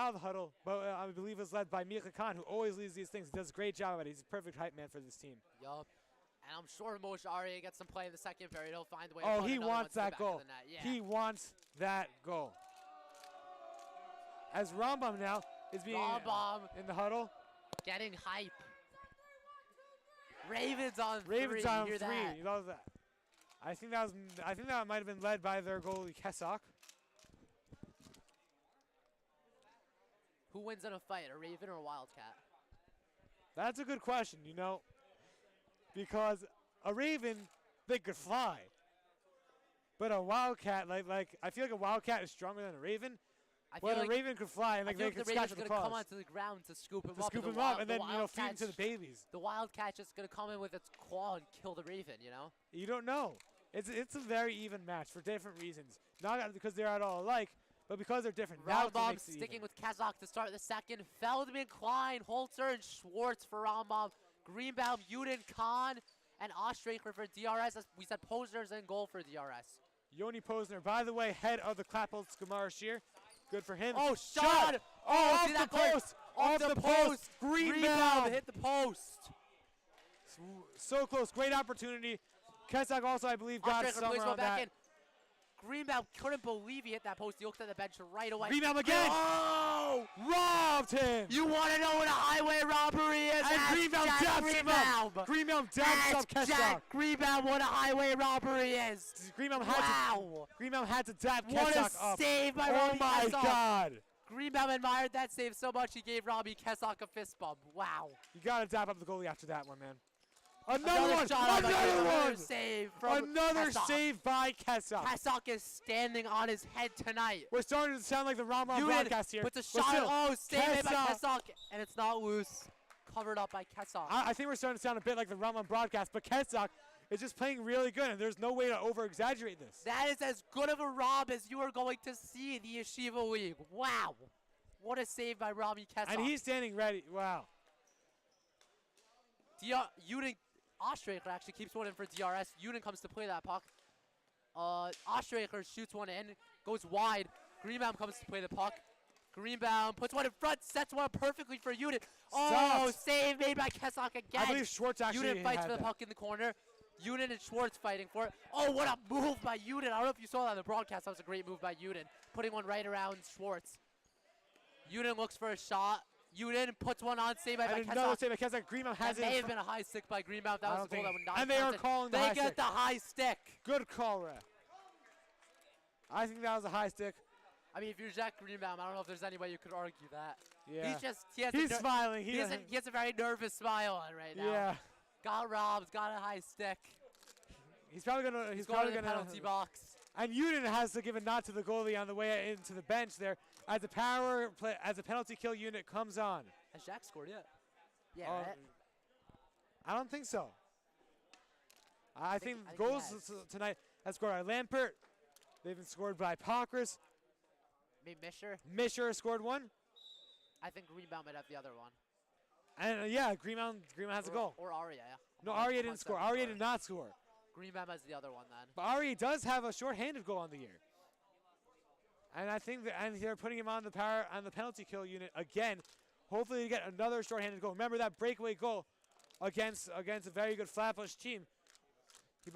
of the huddle, but I believe it was led by Mika Khan, who always leads these things. He does a great job of it. He's a perfect hype man for this team. Yup. And I'm sure Moshe Arieh gets some play in the second period. He'll find a way to he wants that goal. Yeah. He wants that goal. As Rambam now is being in the huddle. Getting hype. Ravens on three. That? You love that. I think that might have been led by their goalie Kessock. Who wins in a fight, a Raven or a Wildcat? That's a good question, you know, because a Raven, they could fly. But a Wildcat, like I feel like a Wildcat is stronger than a Raven. A Raven could fly and they could scratch the claws. Come onto the ground to scoop him up. And then feed him to the babies. The Wildcat's just gonna come in with its claw and kill the Raven, you know? You don't know. It's a very even match for different reasons. Not because they're at all alike, but because they're different. Rambam sticking with Kessock to start the second. Feldman, Klein, Holzer, and Schwartz for Rambam. Greenbaum, Uden, Kahn, and Ostreicher for DRS. As we said, Posner's in goal for DRS. Yoni Posner, by the way, head of the Klappels Gemara Shear. Good for him. Oh, shot! Off the post! Off the post! Greenbaum hit the post. So close. Great opportunity. Kessock also, I believe, got somewhere on that. Greenbaum couldn't believe he hit that post. He looked at the bench right away. Greenbaum again! Oh! Robbed him! You want to know what a highway robbery is? And Greenbaum dabs him up! Greenbaum dabs up Kessock! Greenbaum, what a highway robbery is! Greenbaum had to dab Kessock up. What a save by Robbie Kessock! Oh my God! Greenbaum admired that save so much he gave Robbie Kessock a fist bump. Wow. You got to dab up the goalie after that one, man. Another save by Kessock. Kessock is standing on his head tonight. We're starting to sound like the Rambam broadcast here. Puts a shot. Save by Kessock, and it's not loose. Covered up by Kessock. I think we're starting to sound a bit like the Rambam broadcast, but Kessock is just playing really good, and there's no way to over-exaggerate this. That is as good of a rob as you are going to see in the Yeshiva League. Wow. What a save by Robbie Kessock. And he's standing ready. Wow. Ostreicher actually keeps one in for DRS. Uden comes to play that puck. Ostreicher shoots one in, goes wide. Greenbaum comes to play the puck. Greenbaum puts one in front, sets one up perfectly for Uden. Oh, save made by Kessock again. I believe Schwartz actually Uden fights for the puck in the corner. Uden and Schwartz fighting for it. Oh, what a move by Uden. I don't know if you saw that on the broadcast. That was a great move by Uden. Putting one right around Schwartz. Yudin looks for a shot. Yudin puts one on, saved by And another save by Kessak. Greenbaum has that it. may have been a high stick by Greenbaum. That was a goal that would not And they are calling the high stick. They get the high stick. Good call, ref. I think that was a high stick. I mean, if you're Jack Greenbaum, I don't know if there's any way you could argue that. Yeah. He's smiling. He has a very nervous smile on right now. Yeah. Got robbed, got a high stick. He's probably gonna. He's going to the penalty box. And Yudin has to give a nod to the goalie on the way into the bench there, as a penalty kill unit comes on. Has Jack scored yet? Yeah. Right? I don't think so. I think goals tonight have scored by Lampert. They've been scored by Pokris. Maybe Misher. Misher scored one. I think Greenbaum might have the other one. And yeah, Greenbaum has a goal. Or Arieh. No, Arieh didn't score. Arieh did not score. Greenbaum has the other one then. But Arieh does have a short-handed goal on the year. And I think they're putting him on the penalty kill unit again. Hopefully to get another short-handed goal. Remember that breakaway goal against a very good Flatbush team. He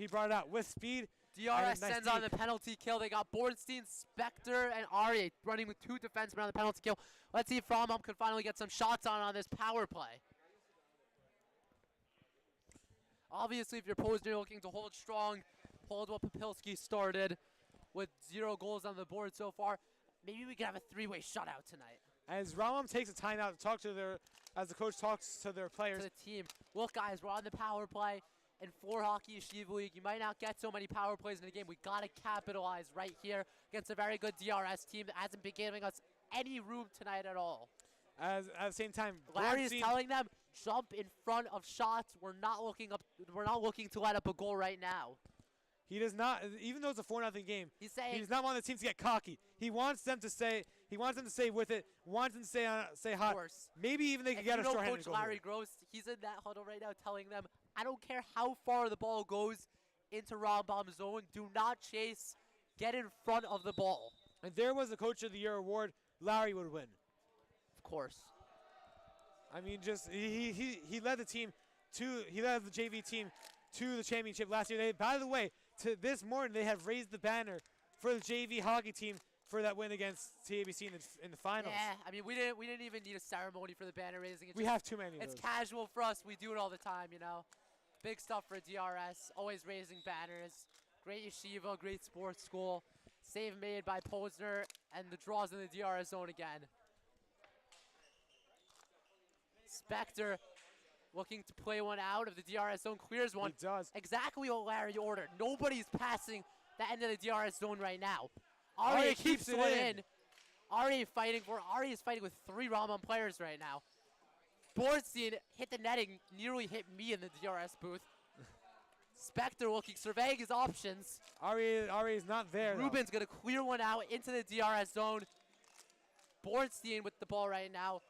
brought it out with speed. DRS sends on the penalty kill. They got Bornstein, Spectre, and Arieh running with 2 defensemen on the penalty kill. Let's see if Rambam can finally get some shots on this power play. Obviously, if you're Posner looking to hold strong, hold what Papilsky started with 0 goals on the board so far, maybe we can have a 3-way shutout tonight. As Rambam takes a timeout to talk to as the coach talks to their players. To the team. Look, guys, we're on the power play. In 4 Hockey Yeshiva League, you might not get so many power plays in a game. We got to capitalize right here against a very good DRS team that hasn't been giving us any room tonight at all. At the same time, Larry is telling them, jump in front of shots. We're not looking to let up a goal right now. He does not, even though it's a 4-0 game. He's saying he does not want the team to get cocky. He wants them to stay. He wants them to stay with it. Wants them to stay hot. Of course. Maybe even they could get a short-handed goal. Coach Larry Gross, he's in that huddle right now, telling them, I don't care how far the ball goes into Rambam's zone. Do not chase. Get in front of the ball. And there was the Coach of the Year award. Larry would win. Of course. I mean, just he led the team he led the JV team to the championship last year. By the way, to this morning they have raised the banner for the JV hockey team for that win against TABC in the finals. Yeah, I mean we didn't even need a ceremony for the banner raising. We have too many. It's casual for us. We do it all the time, you know. Big stuff for DRS. Always raising banners. Great yeshiva, great sports school. Save made by Posner, and the draws in the DRS zone again. Spectre looking to play one out of the DRS zone, clears one. He does. Exactly what Larry ordered. Nobody's passing the end of the DRS zone right now. Arieh keeps it in. Arieh is fighting with 3 Rambam players right now. Bornstein hit the netting, nearly hit me in the DRS booth. Spectre surveying his options. Arieh is not there. Ruben's going to clear one out into the DRS zone. Bornstein with the ball right now.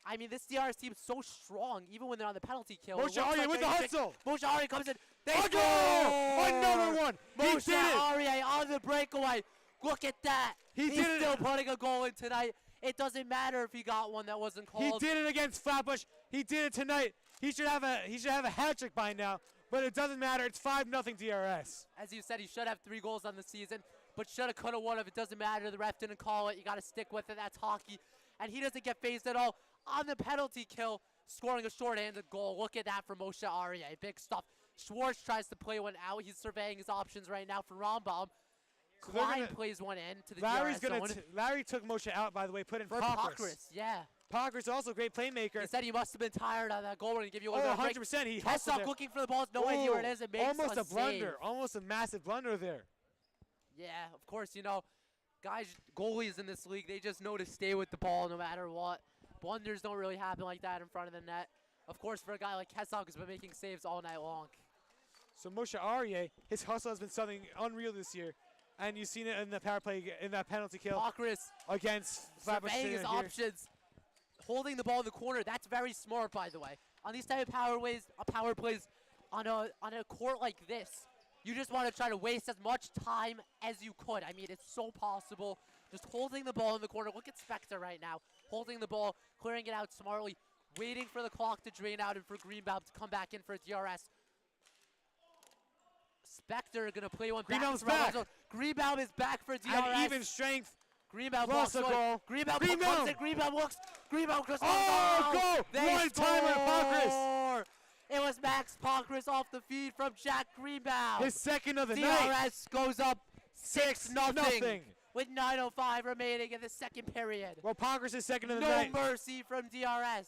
I mean, this DRS team is so strong, even when they're on the penalty kill. Moshe Arieh with the hustle. Moshe Arieh comes in. They score! Another one. Moshe Arieh on the breakaway. Look at that. He's still putting a goal in tonight. It doesn't matter if he got one that wasn't called. He did it against Flatbush. He did it tonight. He should have a hat trick by now. But it doesn't matter. It's 5-0 DRS. As you said, he should have 3 goals on the season. But shoulda, coulda, woulda. If it doesn't matter, the ref didn't call it. You got to stick with it. That's hockey. And he doesn't get phased at all on the penalty kill, scoring a short-handed goal. Look at that for Moshe Arieh. Big stuff. Schwartz tries to play one out. He's surveying his options right now for Rambam. So Klein plays one in to the DRS zone. Larry took Moshe out, by the way, put in for Pokris. Yeah. Pokris also a great playmaker. He said he must have been tired on that goal and give you a little 100%. He hustled there. Looking for the ball. No idea where it is. It makes almost a blunder. Save. Almost a massive blunder there. Yeah, of course, you know, guys, goalies in this league, they just know to stay with the ball no matter what. Blunders don't really happen like that in front of the net. Of course, for a guy like Kessak who's been making saves all night long. So Moshe Arieh, his hustle has been something unreal this year. And you've seen it in the power play, in that penalty kill. Pokris against Flatbush. Surveying his options. Holding the ball in the corner. That's very smart, by the way. On these type of power plays on a court like this, you just want to try to waste as much time as you could. I mean, it's so possible. Just holding the ball in the corner. Look at Spectre right now. Holding the ball, clearing it out smartly, waiting for the clock to drain out and for Greenbaum to come back in for a DRS. Spectre going to play one Greenbaum's back. back. Greenbaum is back for DRS. And even strength. Greenbaum Plus blocks a one. goal. Greenbaum Greenbaum. comes in. Greenbaum looks. Greenbaum goes. Oh, goal! They One-timer to Parkris. score! It was Max Parkris off the feed from Jack Greenbaum. His second of the night. DRS goes up 6-0 with 9:05 remaining in the second period. Well, Parkris is second of the No night. mercy from DRS.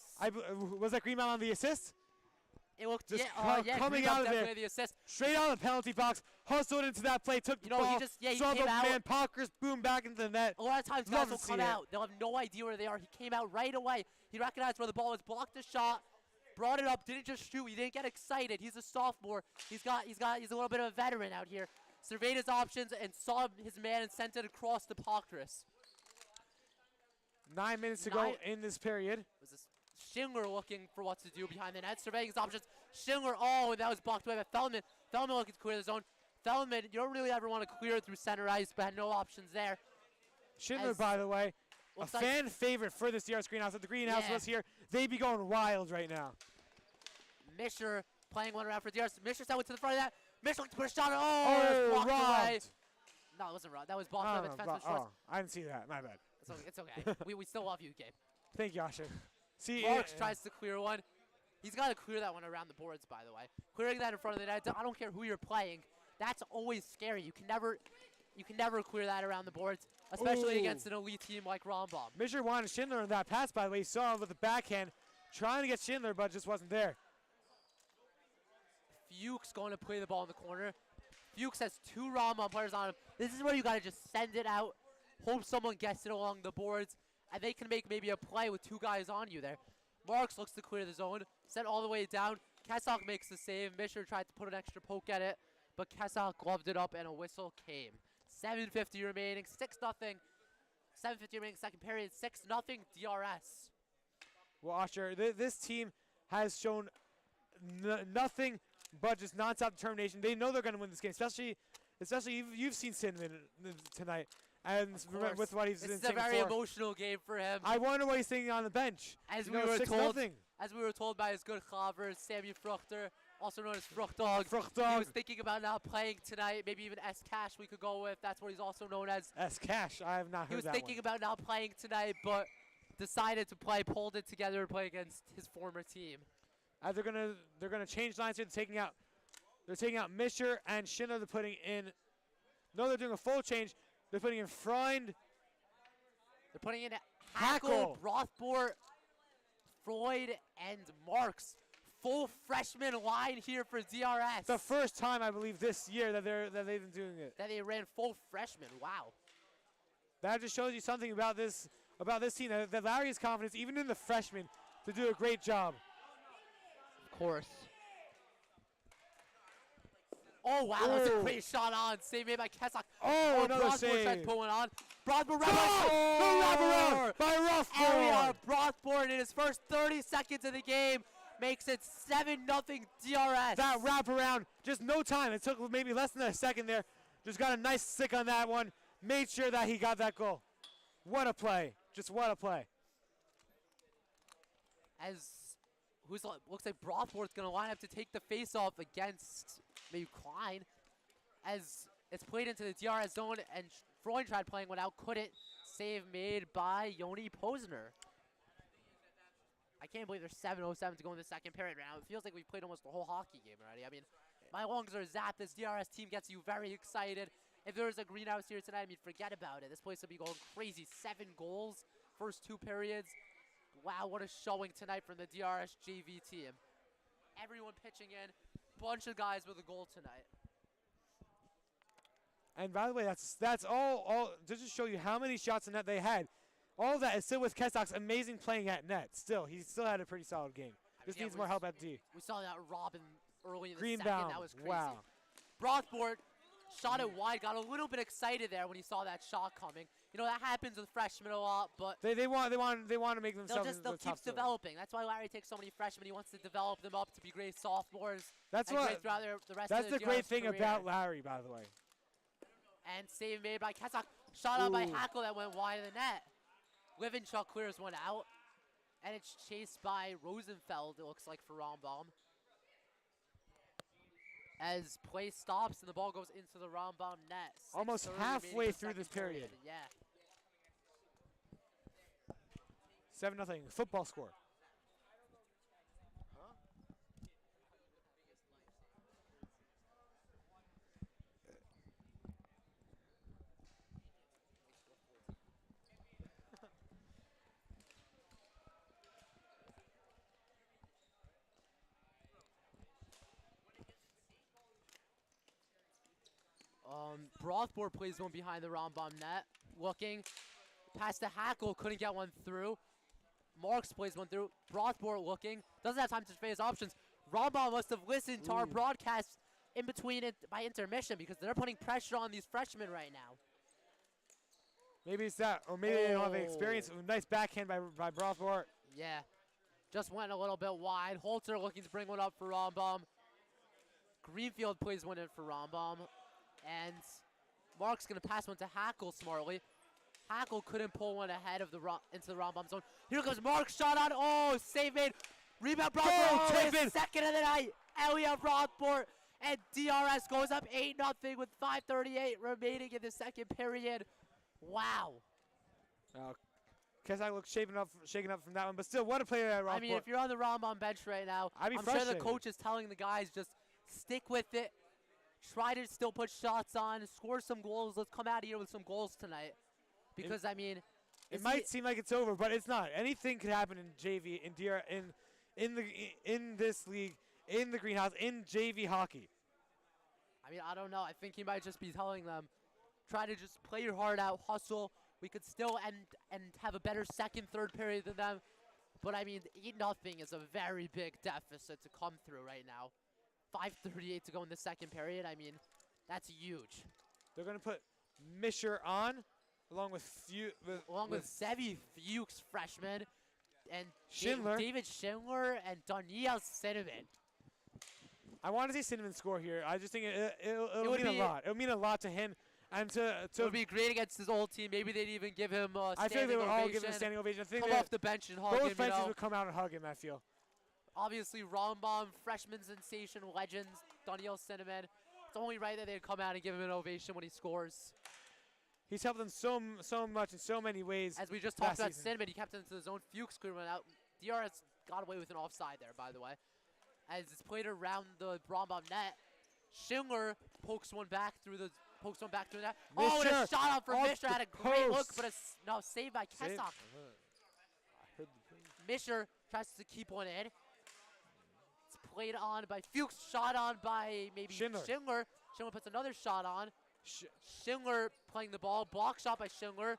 Was that Greenbaum on the assist? It looked Just yeah, coming Greenbaum out of there. definitely the assist. Straight out of the penalty box, hustled into that play, took the You know, ball, he saw came the out. man, Parkris, boom, back into the net. A lot of times Love guys to will see come it. out. They'll have no idea where they are. He came out right away. He recognized where the ball was, blocked the shot, brought it up, didn't just shoot. He didn't get excited. He's a sophomore. He's a little bit of a veteran out here. Surveyed his options and saw his man and sent it across to Parkris. 9 minutes to go in this period. Was this Schindler looking for what to do behind the net, surveying his options. Schindler, and that was blocked away by Feldman. Feldman looking to clear the zone. Feldman, you don't really ever want to clear through center ice, but had no options there. Schindler, by the way, a looks like fan favorite for this DRS greenhouse. If the greenhouse was here, they'd be going wild right now. Misher playing one around for DRS. Misher sent one to the front of that. Misher looking to put a shot. That's blocked away. No, it wasn't robbed. That was blocked by the defenseman. I didn't see that. My bad. It's okay. we still love you, Gabe. Thank you, Asher. See, Marks tries to clear one. He's got to clear that one around the boards, by the way. Clearing that in front of the net. I don't care who you're playing. That's always scary. You can never clear that around the boards, especially against an elite team like Rambam. Misher wanted Schindler in that pass, by the way. He saw him with the backhand, trying to get Schindler, but just wasn't there. Fuchs going to play the ball in the corner. Fuchs has 2 Rambam players on him. This is where you got to just send it out, hope someone gets it along the boards, and they can make maybe a play with 2 guys on you there. Marks looks to clear the zone, sent all the way down. Kessock makes the save. Misher tried to put an extra poke at it, but Kessock gloved it up and a whistle came. 7:50 remaining, 6-0. 7:50 remaining, second period, 6-0 DRS. Well, Asher, this team has shown nothing but just nonstop determination. They know they're going to win this game, especially you've seen Steinman tonight. And with what he's been saying before. It's a very emotional game for him. I wonder what he's thinking on the bench. As we were told by his good chavers, Sammy Fruchter, also known as Fruchtdog. He was thinking about not playing tonight, maybe even S-Cash we could go with. That's what he's also known as. S-Cash, I have not heard that. He was thinking about not playing tonight, but decided to play, pulled it together and play against his former team. They're gonna change lines here. They're taking out Misher and Schindler. They're putting in. No, they're doing a full change. They're putting in Freund. They're putting in Hackle, Rothbort, Freud, and Marks. Full freshman line here for DRS. The first time I believe this year that they've been doing it. That they ran full freshmen. Wow. That just shows you something about this team. That Larry has confidence, even in the freshmen, to do a great job. Of course. Oh, wow, that was a great shot on. Save made by Kessock. Another Brothboard save. tried pulling on. Brothboard the wraparound by Rothbard. Brothboard in his first 30 seconds of the game makes it 7-0 DRS. That wraparound, just no time. It took maybe less than a second there. Just got a nice stick on that one. Made sure that he got that goal. What a play. Just what a play. Looks like Brothboard's going to line up to take the face-off against maybe Klein. As it's played into the DRS zone, and Freund tried playing one out, couldn't. Save made by Yoni Posner. I can't believe there's 7:07 to go in the second period right now. It feels like we've played almost the whole hockey game already. I mean, my lungs are zapped. This DRS team gets you very excited. If there was a greenhouse here tonight, I mean, forget about it. This place will be going crazy. 7 goals, first 2 periods. Wow, what a showing tonight from the DRS JV team. Everyone pitching in. Bunch of guys with a goal tonight. And by the way, that's all just to show you how many shots in net they had. All of that is still with Kessock's amazing playing at net. He still had a pretty solid game. Just needs more help at D. We saw that Robin early in the Greenbaum. second. That was crazy. Wow. Brothboard shot it wide, got a little bit excited there when he saw that shot coming. You know, that happens with freshmen a lot, but they want to make themselves they'll keep developing. That's why Larry takes so many freshmen. He wants to develop them up to be great sophomores. That's the great thing about Larry, by the way. And save made by Kessock. Shot out by Hackle that went wide of the net. Livinchuk clears one out. And it's chased by Rosenfeld, it looks like, for Rambam. As play stops and the ball goes into the Rambam net. Almost halfway through this period. Yeah. 7-0. Football score. Brothboard plays one behind the Rambam net. Looking. Pass to Hackle. Couldn't get one through. Marks plays one through. Brothboard looking. Doesn't have time to survey his options. Rambam must have listened to our broadcast in between it by intermission because they're putting pressure on these freshmen right now. Maybe it's that. Or maybe they don't have the experience. Nice backhand by Brothboard. Yeah. Just went a little bit wide. Holter looking to bring one up for Rambam. Greenfield plays one in for Rambam. And Mark's going to pass one to Hackle smartly. Hackle couldn't pull one ahead of into the Rambam zone. Here comes Mark, shot on. Oh, save made. Rebound Brothboard. Second of the night. Elia Brothboard. And DRS goes up 8-0 with 5:38 remaining in the second period. Wow. Guess I look shaken up from that one, but still, what a player at Brothboard. I mean, if you're on the Rambam bench right now, I'm sure the coach is telling the guys just stick with it. Try to still put shots on, score some goals. Let's come out here with some goals tonight. Because, I mean, it might seem like it's over, but it's not. Anything could happen in JV, in this league, in the greenhouse, in JV hockey. I mean, I don't know. I think he might just be telling them, try to just play your heart out, hustle. We could still end and have a better second, third period than them. But, I mean, 8-0 is a very big deficit to come through right now. 5:38 to go in the second period. I mean, that's huge. They're going to put Misher on, along with Sevi Fuchs, freshman, and Schindler. David Schindler and Daniel Cinnamon. I want to see Cinnamon score here. I just think it'll mean a lot. It'll mean a lot to him. And it would be great against his old team. Maybe they'd even give him a standing ovation. I feel like they would all give him a standing ovation. I think come off the bench and hug him. Both benches would come out and hug him, I feel. Obviously, Rambam, freshman sensation, legends, Daniel Cinnamon. It's only right that they'd come out and give him an ovation when he scores. He's helped them so much in so many ways. As we just talked about Cinnamon, he kept it into his own. Fuchs could have went out. DRS got away with an offside there, by the way. As it's played around the Rambam net, Schindler pokes one back through the net. Oh, and a shot out for Misher. Had a great look, but no, saved by Kessock. Misher tries to keep one in. Played on by Fuchs, shot on by maybe Schindler. Schindler puts another shot on. Schindler playing the ball, block shot by Schindler.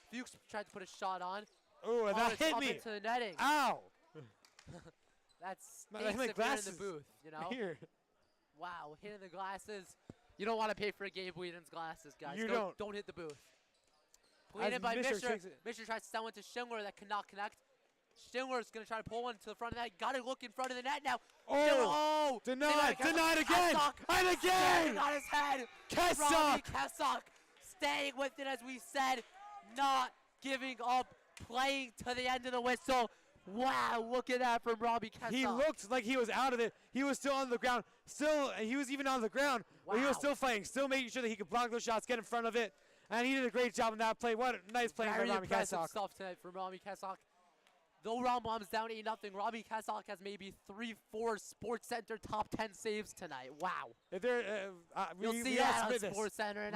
Fuchs tried to put a shot on. Oh, and that hit me. Into the netting. Ow. That's stinks if you're in the booth, you know? Here. Wow, hitting the glasses. You don't want to pay for Gabe Whedon's glasses, guys. You don't hit the booth. Played in by Misher. Misher tries to send one to Schindler that cannot connect. Schindler's going to try to pull one to the front of the net. Got to look in front of the net now. Oh, denied again. And again. On his head. Kessock staying with it, as we said. Not giving up. Playing to the end of the whistle. Wow, look at that from Robbie Kessock. He looked like he was out of it. He was still on the ground. He was even on the ground. Wow. But he was still fighting. Still making sure that he could block those shots, get in front of it. And he did a great job in that play. What a nice play by Robbie Kessock. Very impressive stuff tonight from Robbie Kessock. Though Rambam's down 8-0, Robbie Kessock has maybe 3-4 Sports Center top 10 saves tonight. Wow. If there, you'll see that on Sports Center.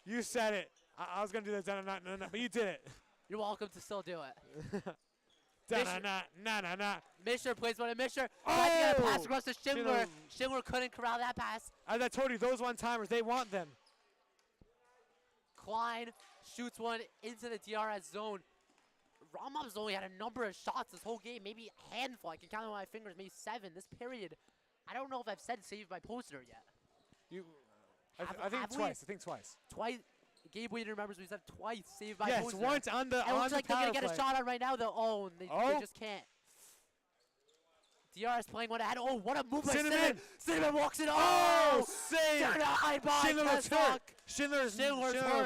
You said it. I was going to do this, but you did it. You're welcome to still do it. Misher plays one to Misher. Tried to get a pass across to Schindler. Schindler couldn't corral that pass. As I told you, those one-timers, they want them. Klein shoots one into the DRS zone. Rambam's only had a number of shots this whole game, maybe a handful. I can count on my fingers, maybe 7 this period. I don't know if I've said saved by poster yet. I think twice. Twice. Gabe Whedon remembers we said twice saved by poster. Yes, once on the power play. It looks like they're going to get a shot on right now, though. Oh, and they just can't. DRS playing one ahead. Oh, what a move by Cinnamon. Cinnamon walks it. Oh, save. Denied by Schindler's hurt. Schindler's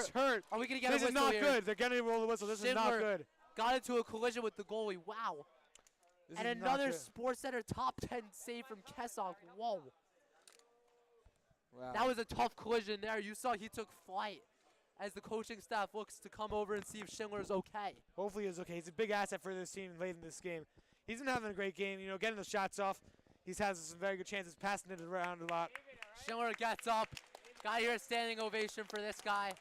hurt. Are we going to get a whistle here? This is not good. They're going to roll the whistle. This is not good. Got into a collision with the goalie. Wow. And another Sports Center top 10 save from Kessock. Whoa. Wow. That was a tough collision there. You saw he took flight as the coaching staff looks to come over and see if Schindler's okay. Hopefully he's okay. He's a big asset for this team late in this game. He's been having a great game, you know, getting the shots off. He's has some very good chances, passing it around a lot. Schindler gets up. Got here a standing ovation for this guy.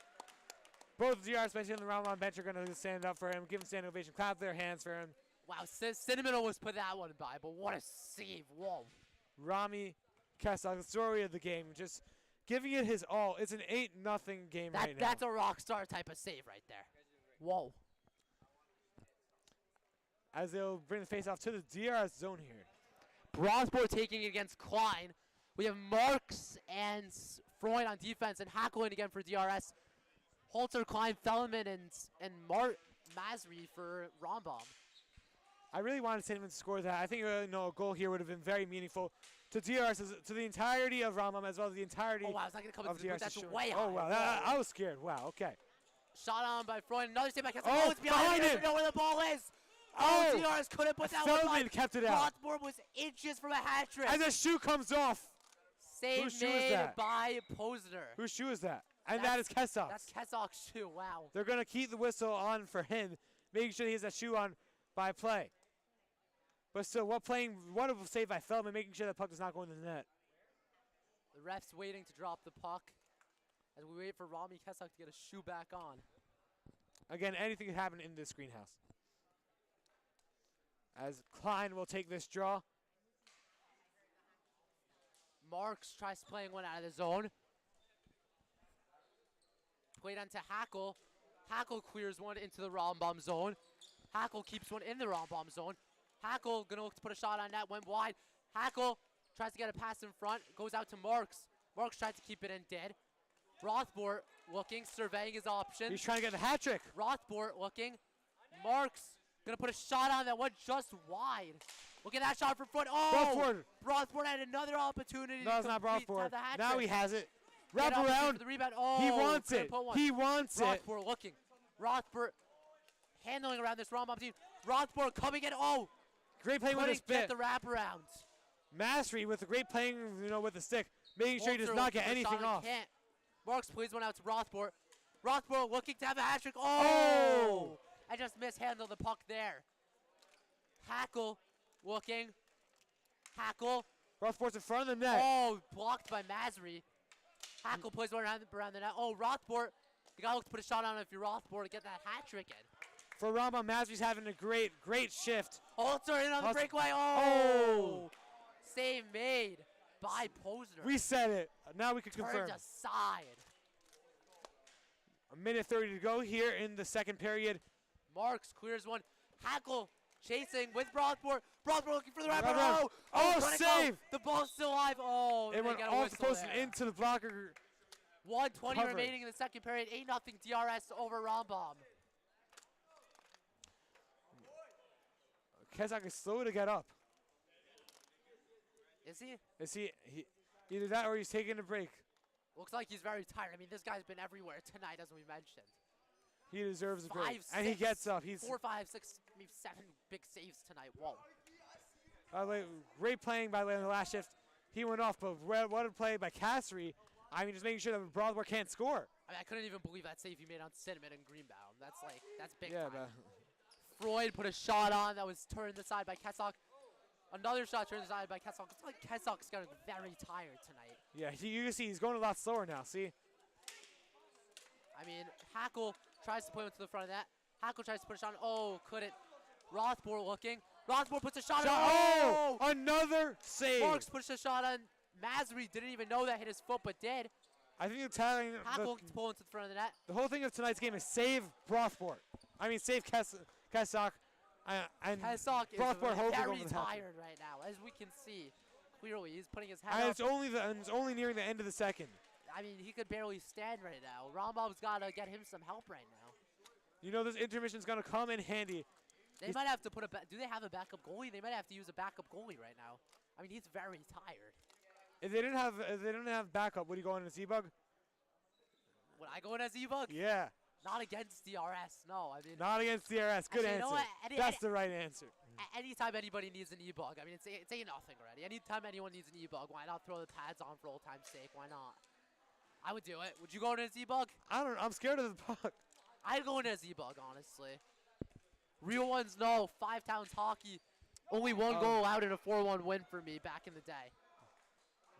Both the DRS bench and the Rambam bench are going to stand up for him, give him a standing ovation, clap their hands for him. Wow, Cinnamon almost put that one by, but what a save. Whoa. Rami Kessock, the story of the game, just giving it his all. It's an 8-0 game right now. That's a rock star type of save right there. Whoa. As they'll bring the face off to the DRS zone here. Brosboard taking it against Klein. We have Marks and Freud on defense and Hackle in again for DRS. Holzer, Klein, Feldhamer, and Masri for Rambam. I really wanted Cinnamon to score that. I think a goal here would have been very meaningful to DRS, to the entirety of Rambam, as well as the entirety oh, wow, it's not going to come of into the DRS. That's way high. Oh, wow, I was scared. Wow, okay. Shot on by Freud. Another save by Kessler. Oh, It's behind it. I don't know where the ball is. Oh, DRS couldn't put that one Feldhamer on. kept it out. Rothborn was inches from a hat trick. As the shoe comes off. Save Whose shoe is made that? by Posner. Whose shoe is that? And that is Kessock's. That's Kessock's shoe. Wow. They're going to keep the whistle on for him, making sure he has that shoe on by play. But still, what a save by Feldhamer, making sure that puck does not go into the net. The ref's waiting to drop the puck as we wait for Rami Kessock to get a shoe back on. Again, anything can happen in this greenhouse. As Klein will take this draw. Marks tries playing one out of the zone. Played onto Hackle. Hackle clears one into the Rambam zone. Hackle keeps one in the Rambam zone. Hackle gonna look to put a shot on net, went wide. Hackle tries to get a pass in front, goes out to Marks. Marks tried to keep it in dead. Rothbort looking, surveying his options. He's trying to get the hat trick. Rothbort looking. Marks gonna put a shot on that one just wide. Look at that shot from front. Oh! Rothbort had another opportunity. No, it's not Rothbort. Now he has it. Wrap Get around. for the rebound. Oh, he wants it. He wants it. Rothbort looking. Rothbort handling around this Rambam team. Rothbort coming in. Oh! Great play with the spit. Get the wraparound. Mastery with the great playing, with the stick, making sure he does not get anything off. Can't. Marks plays one out to Rothbort. Rothbort looking to have a hat trick. Oh! I just mishandled the puck there. Hackle looking. Hackle. Rothbort's in front of the net. Oh, blocked by Masri. Hackle plays one around the net. Oh, Rothbort. You gotta look to put a shot on if you're Rothbort to get that hat trick in. For Rambam, Masri's having a great shift. Holzer in on the breakaway. Oh! Save made by Posner. We said it. Now we can confirm. Turned aside. A minute 30 to go here in the second period. Marks clears one. Hackle chasing with Rothbort. Rothbort looking for the wraparound. Oh, save! Go. The ball's still alive. Oh, it went off the post and into the blocker. 1:20 remaining in the second period. 8-0 DRS over Rambam. Kessock is slow to get up. Is he? Is he either that or he's taking a break. Looks like he's very tired. I mean, this guy's been everywhere tonight, as we mentioned. He deserves a break. And he gets up. He's 4, 5, 6, maybe 7 big saves tonight. Whoa. Great playing by the last shift. He went off, but what a play by Cassidy. I mean, just making sure that Broadway can't score. I mean, I couldn't even believe that save he made on Cinnamon and Greenbaum. That's big yeah, time. Freud put a shot on that was turned aside by Kessock. Another shot turned aside by Kessock. It's like Kessock's getting very tired tonight. Yeah, you can see he's going a lot slower now, see? I mean, Hackle tries to play one to the front of that. Hackle tries to put a shot on. Oh, couldn't. Rothbort looking. Rothbort puts a shot on. Oh! Another save. Marks pushed a shot on. Masri didn't even know that hit his foot, but did. I think it's telling Hackle gets pulled into the front of the net. The whole thing of tonight's game is save Rothbort. I mean, save Kessock. And Kessock is very tired right now, as we can see. Clearly, he's putting his head and up. It's only nearing the end of the second. I mean, he could barely stand right now. Rambam's got to get him some help right now. You know, this intermission's going to come in handy. They might have to put do they have a backup goalie? They might have to use a backup goalie right now. I mean, he's very tired. If they didn't have backup, would he go in as E-Bug? Would I go in as E-Bug? Yeah. Not against DRS, no. I mean, not against DRS. Good answer. You know that's the right answer. Anytime anybody needs an E-Bug, I mean, it's 8-0 already. Anytime anyone needs an E-Bug, why not throw the pads on for old time's sake? Why not? I would do it. Would you go into a Z-Bug? I don't know. I'm scared of the puck. I'd go into a Z-Bug, honestly. Real ones, no. 5 Towns hockey. Only one goal out in a 4-1 win for me back in the day.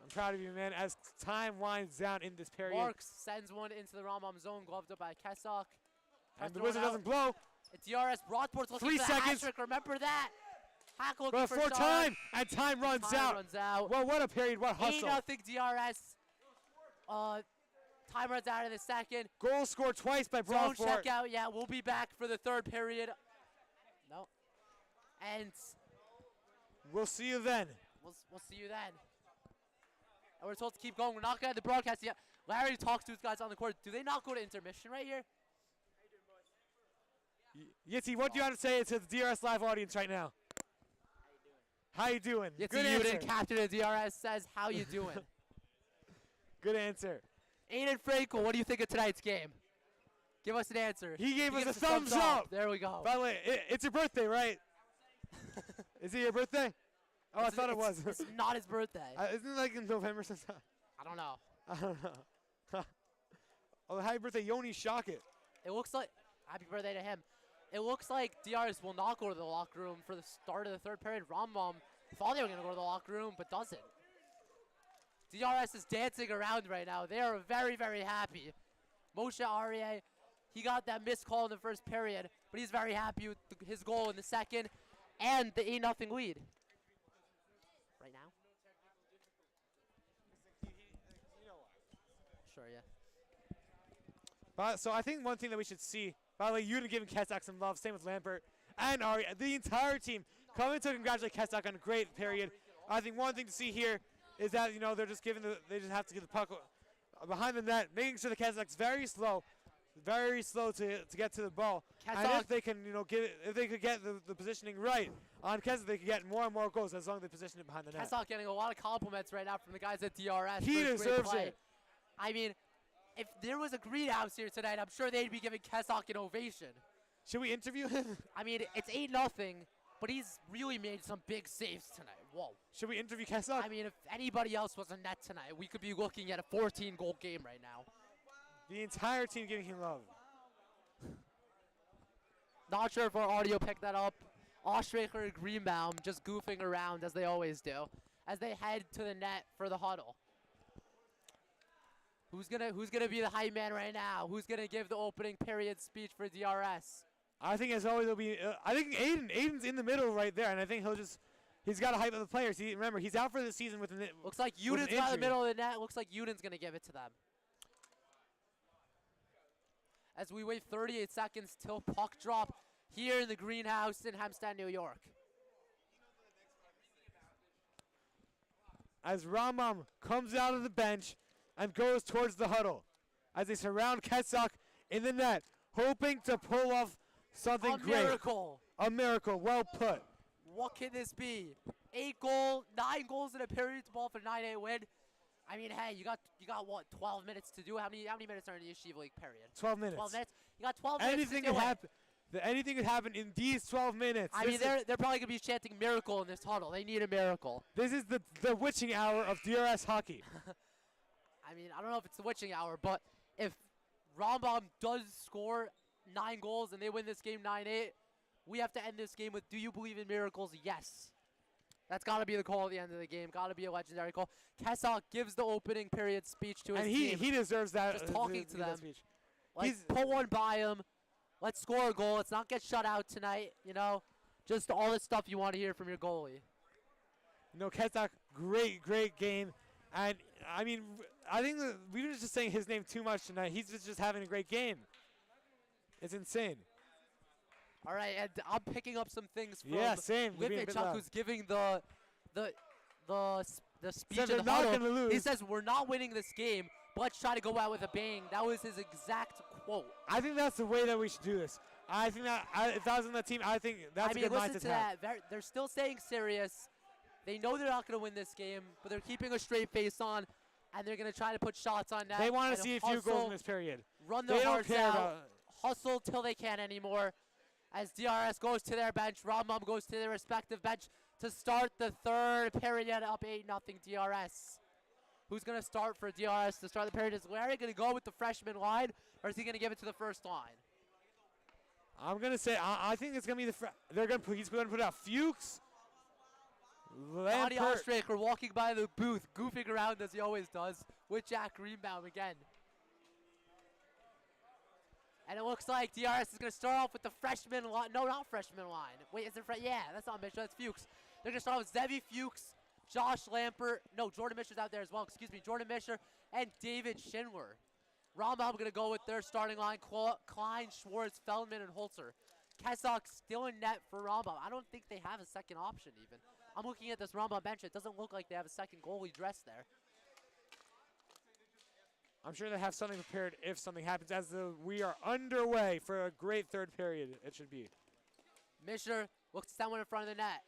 I'm proud of you, man. As time winds down in this period. Marks sends one into the Rambam zone, gloved up by Kesak. And the whistle doesn't blow. DRS Broadport's looking 3 for the seconds. hat-trick. Remember that. Hack looking But for for Shaya. time, and time runs out. Well, what a period, what hustle. 8-0 DRS. Time runs out in the second. Goal scored twice by Zone Broadport. check out. Yeah, we'll be back for the third period. No. And we'll see you then. we'll see you then. And we're told to keep going. We're not going to the broadcast yet. Larry talks to his guys on the court. Do they not go to intermission right here? Yitzi, what do you have to say to the DRS live audience right now? How you doing? Yitzi Good answer. Uden, captain of DRS, says, how you doing? Good answer. Aiden Frankel, what do you think of tonight's game? Give us an answer. He gave us a gives thumbs up. There we go. By the way, it's your birthday, right? Is it your birthday? Oh, I thought it was. It's not his birthday. Isn't it like in November sometime? I don't know. I don't know. Oh, happy birthday, Yoni Shockett. It looks like, happy birthday to him. It looks like DRS will not go to the locker room for the start of the third period. Rambam thought they were going to go to the locker room, but doesn't. DRS is dancing around right now. They are very, very happy. Moshe Arieh, he got that missed call in the first period, but he's very happy with his goal in the second and the 8-0 lead. Right now? Sure, yeah. So I think one thing that we should see, by the way, you've giving Kesak some love, same with Lampert and Arieh, the entire team coming to congratulate Kesak on a great period. I think one thing to see here is that, you know, they're just giving they just have to get the puck behind the net, making sure the Kesak's very slow to get to the ball. And if they can, you know, if they could get the positioning right on Kesak, they could get more and more goals as long as they position it behind the net. Kesak getting a lot of compliments right now from the guys at DRS. He deserves it. I mean, if there was a greenhouse here tonight, I'm sure they'd be giving Kesak an ovation. Should we interview him? I mean, it's 8-0, but he's really made some big saves tonight. Whoa. Should we interview Kesak? I mean, if anybody else was in net tonight, we could be looking at a 14-goal game right now. The entire team giving him love. Not sure if our audio picked that up. Ostracher and Greenbaum just goofing around as they always do, as they head to the net for the huddle. Who's gonna be the hype man right now? Who's gonna give the opening period speech for DRS? I think as always it'll be. I think Aiden's in the middle right there, and I think he's got to hype up the players. Remember, he's out for the season with an. Looks like Uden's got the middle of the net. Looks like Uden's gonna give it to them. As we wait 38 seconds till puck drop here in the greenhouse in Hempstead, New York. As Rambam comes out of the bench and goes towards the huddle, as they surround Kesak in the net, hoping to pull off something great. A miracle. A miracle. Well put. What can this be? 9 goals in a period to ball for 9-8 win. I mean, hey, you got what? 12 minutes to do. How many minutes are in the Yeshiva League period? 12 minutes. 12 minutes. You got 12 minutes. Anything could happen. Anything could happen in these 12 minutes. I mean, they're probably gonna be chanting miracle in this huddle. They need a miracle. This is the witching hour of DRS hockey. I mean, I don't know if it's the witching hour, but if Rambam does score 9 goals and they win this game 9-8, we have to end this game with, do you believe in miracles? Yes. That's got to be the call at the end of the game. Got to be a legendary call. Kesak gives the opening period speech to his team. And he deserves that. Just talking to them. Speech. Like, put one by him. Let's score a goal. Let's not get shut out tonight, you know. Just all the stuff you want to hear from your goalie. You know, Kesak, great game. And, I mean, I think we were just saying his name too much tonight. He's just having a great game. It's insane. All right, and I'm picking up some things from Lipinchuk, who's giving the speech Said in the not huddle. gonna lose. He says, we're not winning this game, but let's try to go out with a bang. That was his exact quote. I think that's the way that we should do this. I think that if I was on the team, I think that's a good mindset to have. They're still staying serious. They know they're not going to win this game, but they're keeping a straight face on, and they're going to try to put shots on net. They want to see a few goals in this period. Run their hearts out, hustle till they can't anymore. As DRS goes to their bench, Rambam goes to their respective bench to start the third period, up 8-0 DRS. who's going to start for DRS to start the period. Is Larry going to go with the freshman line, or is he going to give it to the first line? I'm going to say, I think it's going to be he's going to put out Fuchs. Dani Ostraker walking by the booth, goofing around as he always does, with Jack Greenbaum again. And it looks like DRS is going to start off with the freshman line. No, not freshman line. Wait, is it yeah, that's not Misha, that's Fuchs. They're going to start with Zevi Fuchs, Josh Lampert. No, Jordan Misher's out there as well. Excuse me, Jordan Misher and David Schindler. Rambam going to go with their starting line. Klein, Schwartz, Feldman, and Holzer. Kessock still in net for Rambam. I don't think they have a second option even. I'm looking at this Rambam bench. It doesn't look like they have a second goalie dressed there. I'm sure they have something prepared if something happens, as we are underway for a great third period. It should be. Misher looks to send one in front of the net.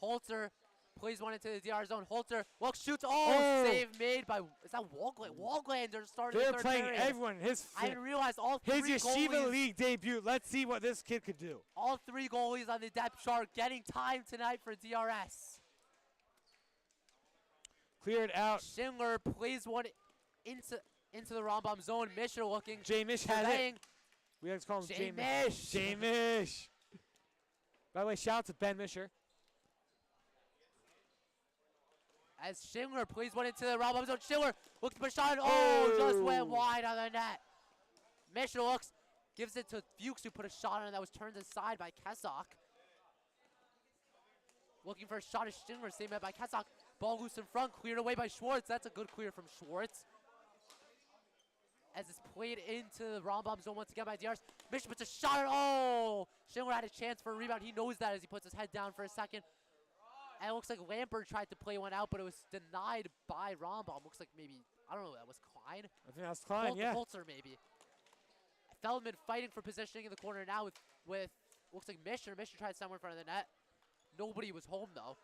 Holzer plays one into the DR zone. Holzer looks, shoots. Oh, save made by, is that Wallglander? Wallglander started the third period. They're playing everyone. I didn't realize all three his Yeshiva League debut. Let's see what this kid could do. All three goalies on the depth chart getting time tonight for DRS. Cleared out. Schindler plays one into the Rambam zone. Misher looking. J. Mish had it. We have to call him J. Mish. J. Mish. By the way, shout out to Ben Misher. As Schindler plays one into the Rambam zone. Schindler looks to put a shot. Oh, just went wide on the net. Misher looks, gives it to Fuchs, who put a shot on it that was turned aside by Kessock. Looking for a shot of Schindler, same by Kessock. Ball loose in front, cleared away by Schwartz. That's a good clear from Schwartz. As it's played into the Rambam zone once again by DRS. Misher puts a shot on, oh! Schindler had a chance for a rebound. He knows that as he puts his head down for a second. And it looks like Lampert tried to play one out, but it was denied by Rambam. Looks like maybe, I don't know, that was Klein? I think that was Klein, yeah. Holzer maybe. Feldman fighting for positioning in the corner now with looks like Misher. Misher tried somewhere in front of the net. Nobody was home though.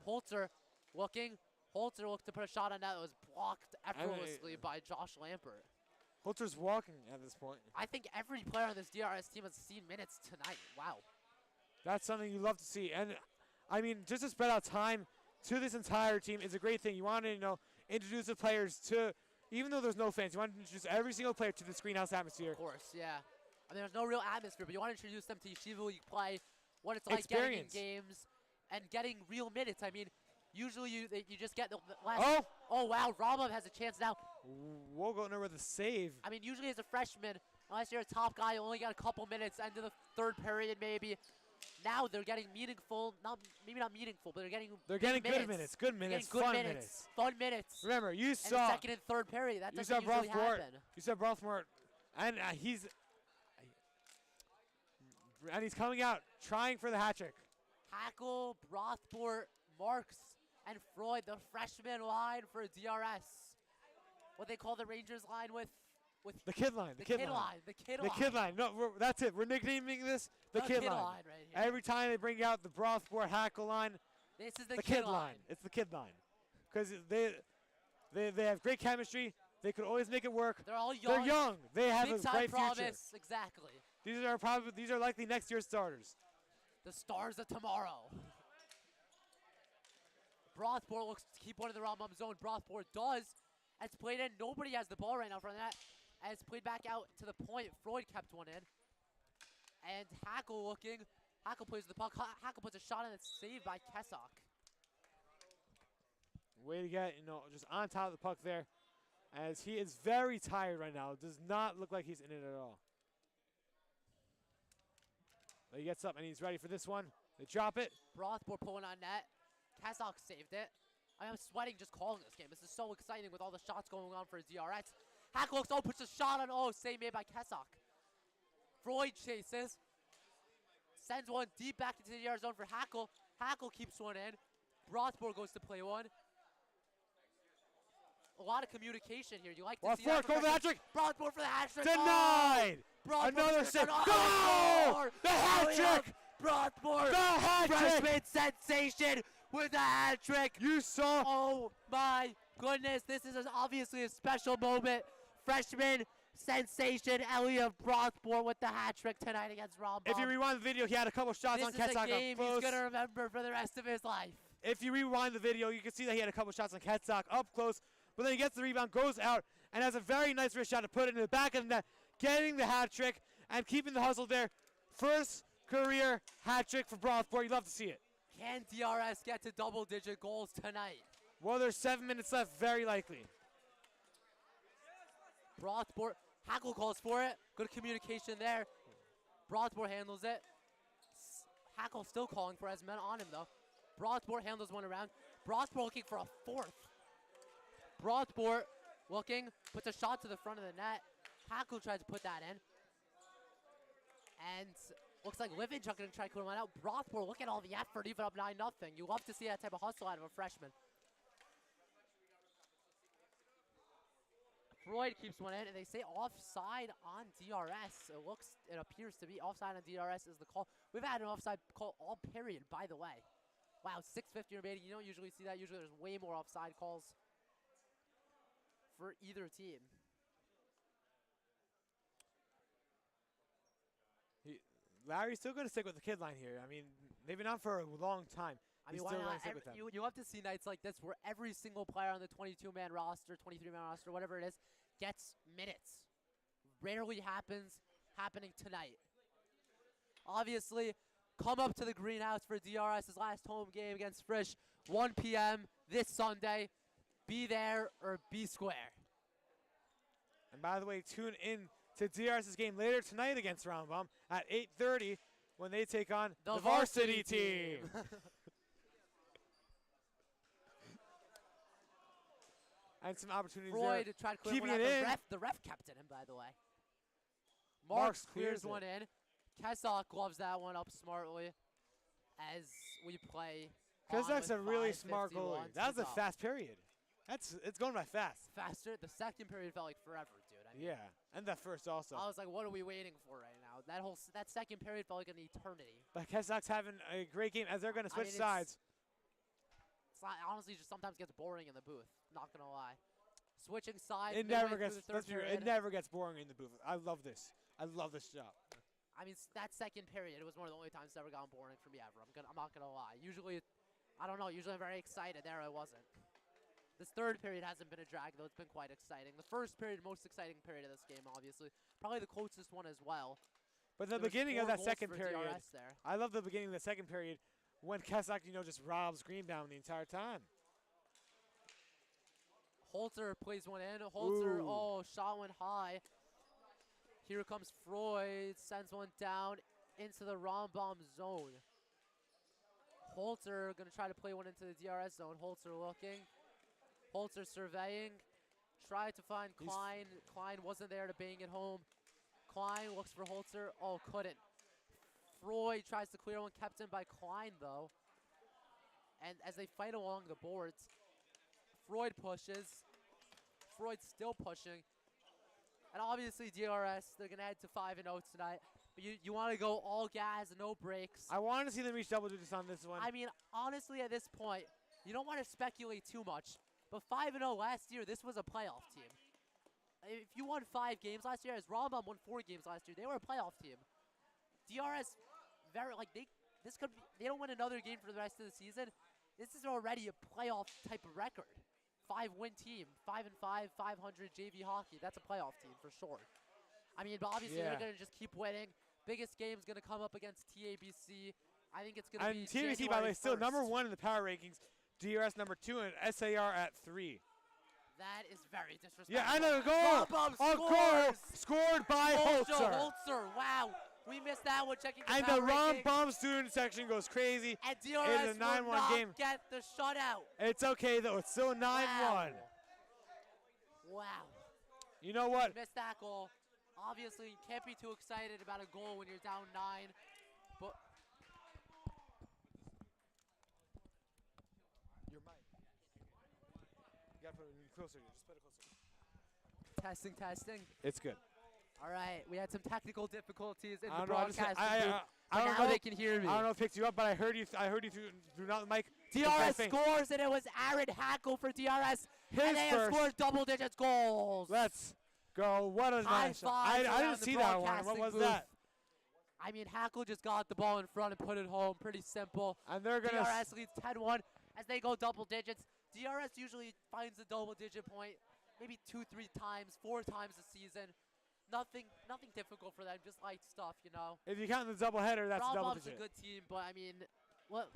Holzer looking. Holzer looked to put a shot on that. It was blocked effortlessly by Josh Lampert. Holzer's walking at this point. I think every player on this DRS team has seen minutes tonight. Wow. That's something you love to see. And I mean, just to spread out time to this entire team is a great thing. You want to, introduce the players to, even though there's no fans, you want to introduce every single player to the screenhouse atmosphere. Of course, yeah. I mean, there's no real atmosphere, but you want to introduce them to Yeshiva League play, what it's like getting in games and getting real minutes. I mean, usually you just get the last. Oh, wow, Rambam has a chance now. Wogotner with a save. I mean, usually as a freshman, unless you're a top guy, you only got a couple minutes, end of the third period maybe. Now they're getting meaningful, maybe not meaningful, but they're getting good minutes. Good minutes, fun minutes. Fun minutes. Remember, you and saw second and third period. That doesn't usually happen. You saw Brothmore, and he's coming out trying for the hat trick. Hackle, Brothport, Marks, and Freud, the freshman line for DRS. What they call the Rangers line with the kid line. The kid line. No, that's it. We're nicknaming this the kid line. Right here. Every time they bring out the Brothport Hackle line, this is the kid line. It's the kid line. Because they have great chemistry. They could always make it work. They're all young. They're young. They have a bright promise. future. Exactly. These are likely next year's starters. The stars of tomorrow. Brothport looks to keep one in the Rambam zone. Brothport does. It's played in. Nobody has the ball right now from that. And it's played back out to the point. Freud kept one in. And Hackle looking. Hackle plays the puck. Hackle puts a shot in. It's saved by Kessock. Way to get, just on top of the puck there. As he is very tired right now. It does not look like he's in it at all. But he gets up and he's ready for this one. They drop it. Brothport pulling on net. Kessock saved it. I'm sweating just calling this game. This is so exciting with all the shots going on for DRS. Hackle looks, puts a shot on, save made by Kessock. Freud chases. Sends one deep back into the DR zone for Hackle. Hackle keeps one in. Brothport goes to play one. A lot of communication here. You like to see that. Go the hat trick. Brothport for the hat trick. Denied. Another save. Go! The hat trick. Brothport. The hat trick. Freshman sensation with the hat trick. You saw. Oh my goodness. This is obviously a special moment. Freshman sensation Elliot Brothport with the hat trick tonight against Rambam. If you rewind the video, he had a couple shots on Kessock. This is a game he's going to remember for the rest of his life. If you rewind the video, you can see that he had a couple shots on Kessock up close. but then he gets the rebound, goes out, and has a very nice wrist shot to put it in the back of the net, getting the hat trick and keeping the hustle there. First career hat trick for Broadsport. You love to see it. Can DRS get to double-digit goals tonight? Well, there's 7 minutes left, very likely. Broadsport, Hackle calls for it. Good communication there. Broadsport handles it. Hackle still calling for it, has men on him though. Broadsport handles one around. Broadsport looking for a fourth. Broadsport looking, puts a shot to the front of the net. Hackle tries to put that in. And looks like Livinchuk going to try to clear one out. Broadsport, look at all the effort, even up 9-0. You love to see that type of hustle out of a freshman. Freud keeps one in, and they say offside on DRS. It appears to be offside on DRS is the call. We've had an offside call all period, by the way. Wow, 6:50 remaining. You don't usually see that. Usually there's way more offside calls for either team. Larry's still going to stick with the kid line here. I mean, they've been on for a long time. I mean, why not? You love to see nights like this where every single player on the 22-man roster, 23-man roster, whatever it is, gets minutes. Rarely happening tonight. Obviously, come up to the greenhouse for DRS's last home game against Frisch, 1 p.m. this Sunday. Be there or be square. And by the way, tune in to DRS's game later tonight against Rambam at 8:30 when they take on the varsity team. And some opportunities Freud there. tried to clear Keeping one it out. in. The ref kept it in, by the way. Marks clears one in. Kessock gloves that one up smartly as we play. Kessock's a really smart goalie. That was a fast period. It's going by fast. Faster. The second period felt like forever, dude. I mean, yeah, and that first also. I was like, what are we waiting for right now? That second period felt like an eternity. But Kessock's having a great game as they're going to switch sides. It's not, honestly just sometimes gets boring in the booth. Not gonna lie. Switching sides. It never gets boring in the booth. I love this. I love this job. I mean, that second period, it was one of the only times it's ever gotten boring for me ever. I'm not gonna lie. Usually, I don't know. Usually I'm very excited. There I wasn't. This third period hasn't been a drag though. It's been quite exciting. The first period, most exciting period of this game, obviously. Probably the closest one as well. But the beginning of that second period, I love the beginning of the second period when Kessock, just robs Greenbaum the entire time. Holzer plays one in. Holzer, shot went high. Here comes Freud, sends one down into the Rambam zone. Holzer going to try to play one into the DRS zone. Holzer looking. Holzer surveying. Tried to find Klein. Klein wasn't there to bang it home. Klein looks for Holzer. Oh, couldn't. Freud tries to clear one, kept in by Klein, though. And as they fight along the boards, Freud pushes. Freud's still pushing. And obviously DRS, they're going to head to 5-0 tonight. But you want to go all gas, no breaks. I want to see them reach double digits on this one. I mean, honestly, at this point, you don't want to speculate too much. But 5-0 last year, this was a playoff team. If you won 5 games last year, as Rambam won 4 games last year, they were a playoff team. DRS, they don't win another game for the rest of the season. This is already a playoff type of record. 5-win team, 5-5, 500 JV hockey. That's a playoff team for sure. I mean, but obviously they're going to just keep winning. Biggest game's going to come up against TABC. I think it's going to be TABC, by the way, still number 1 in the power rankings. DRS number 2 and SAR at 3. That is very disrespectful. Yeah, another goal. A goal scored by Holzer. Holzer, wow. We missed that one. Checking the and the Rambam student section goes crazy. And DRS in the 9-1 game. Get the shutout. It's okay though. It's still 9-1. Wow. You know what? Missed that goal. Obviously, you can't be too excited about a goal when you're down 9. But your mic. You gotta put it closer. Just put it closer. Testing. It's good. All right, we had some technical difficulties in the broadcast booth, but now now they can hear me. I don't know if it picked you up, but I heard you through not the mic. DRS scores, and it was Aaron Hackle for DRS, and they have scored double-digit goals. Let's go. What a nice shot. I didn't see that one. What was that? I mean, Hackle just got the ball in front and put it home. Pretty simple. And they're going to... DRS leads 10-1 as they go double digits. DRS usually finds a double-digit point, maybe 2, 3 times, 4 times a season. Nothing difficult for them, just light stuff, you know. If you count the doubleheader, that's double Rambam's digit. a good team, but I mean, what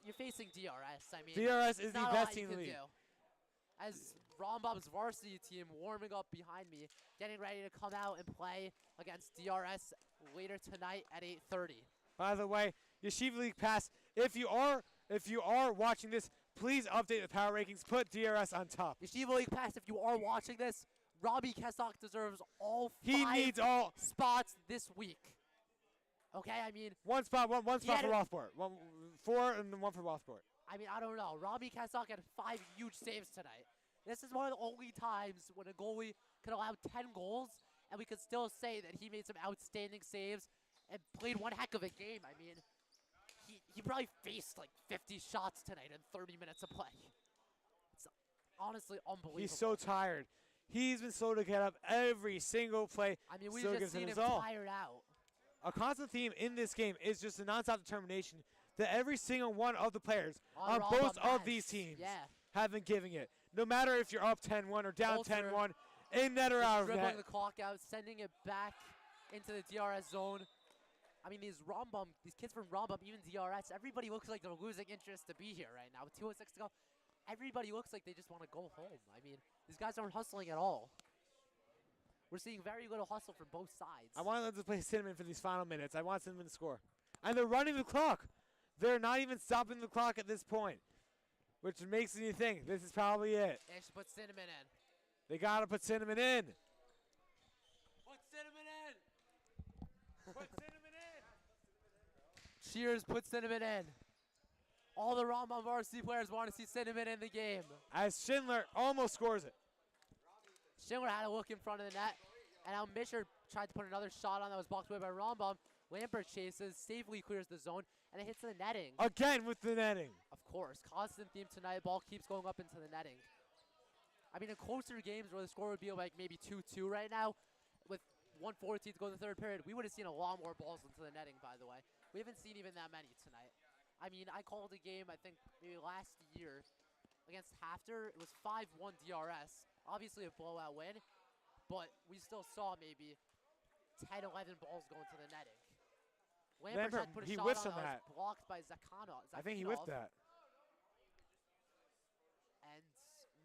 you're facing DRS. I mean, DRS is the not a best lot you team in the can league. do. As Rambam's varsity team warming up behind me, getting ready to come out and play against DRS later tonight at 8:30. By the way, Yeshiva League Pass, if you are watching this, please update the power rankings. Put DRS on top. Yeshiva League Pass, if you are watching this, Rabbi Kessock deserves all 5 He needs all spots this week. Okay, I mean, one spot for had Rothbard. 4 and then 1 for Rothbard. I mean, I don't know. Rabbi Kessock had 5 huge saves tonight. This is one of the only times when a goalie could allow 10 goals, and we could still say that he made some outstanding saves and played one heck of a game. I mean, he probably faced like 50 shots tonight in 30 minutes of play. It's honestly unbelievable. He's so tired. He's been slow to get up every single play. I mean, we've Still just gives seen his him all. tired out. A constant theme in this game is just a nonstop determination that every single one of the players on Rambam both of has. these teams Yeah. have been giving it. No matter if you're up 10-1 or down Ulster 10-1, in net or Just out of dribbling net. the clock out, sending it back into the DRS zone. I mean, these kids from Rambam, even DRS, everybody looks like they're losing interest to be here right now. With 2:06 to go, everybody looks like they just want to go home. I mean, these guys aren't hustling at all. We're seeing very little hustle from both sides. I want them to play Cinnamon for these final minutes. I want Cinnamon to score. And they're running the clock. They're not even stopping the clock at this point, which makes me think this is probably it. They should put Cinnamon in. They got to put Cinnamon in. Put Cinnamon in! Put Cinnamon in. Cheers, put Cinnamon in. All the Rambam varsity players want to see Cinnamon in the game. As Schindler almost scores it. Schindler had a look in front of the net, and now Misher tried to put another shot on that was blocked away by Rambam. Lampert chases, safely clears the zone, and it hits the netting. Again with the netting. Of course, constant theme tonight. Ball keeps going up into the netting. I mean, in closer games where the score would be like maybe 2-2 right now, with 1:14 to go in the third period, we would have seen a lot more balls into the netting, by the way. We haven't seen even that many tonight. I mean, I called a game, I think, maybe last year against Hafter. It was 5-1 DRS. Obviously a blowout win, but we still saw maybe 10, 11 balls going to the netting. Lampert tried to put a he shot whiffs on on that. that. Was blocked by Zakhanov. I think he whiffed that. And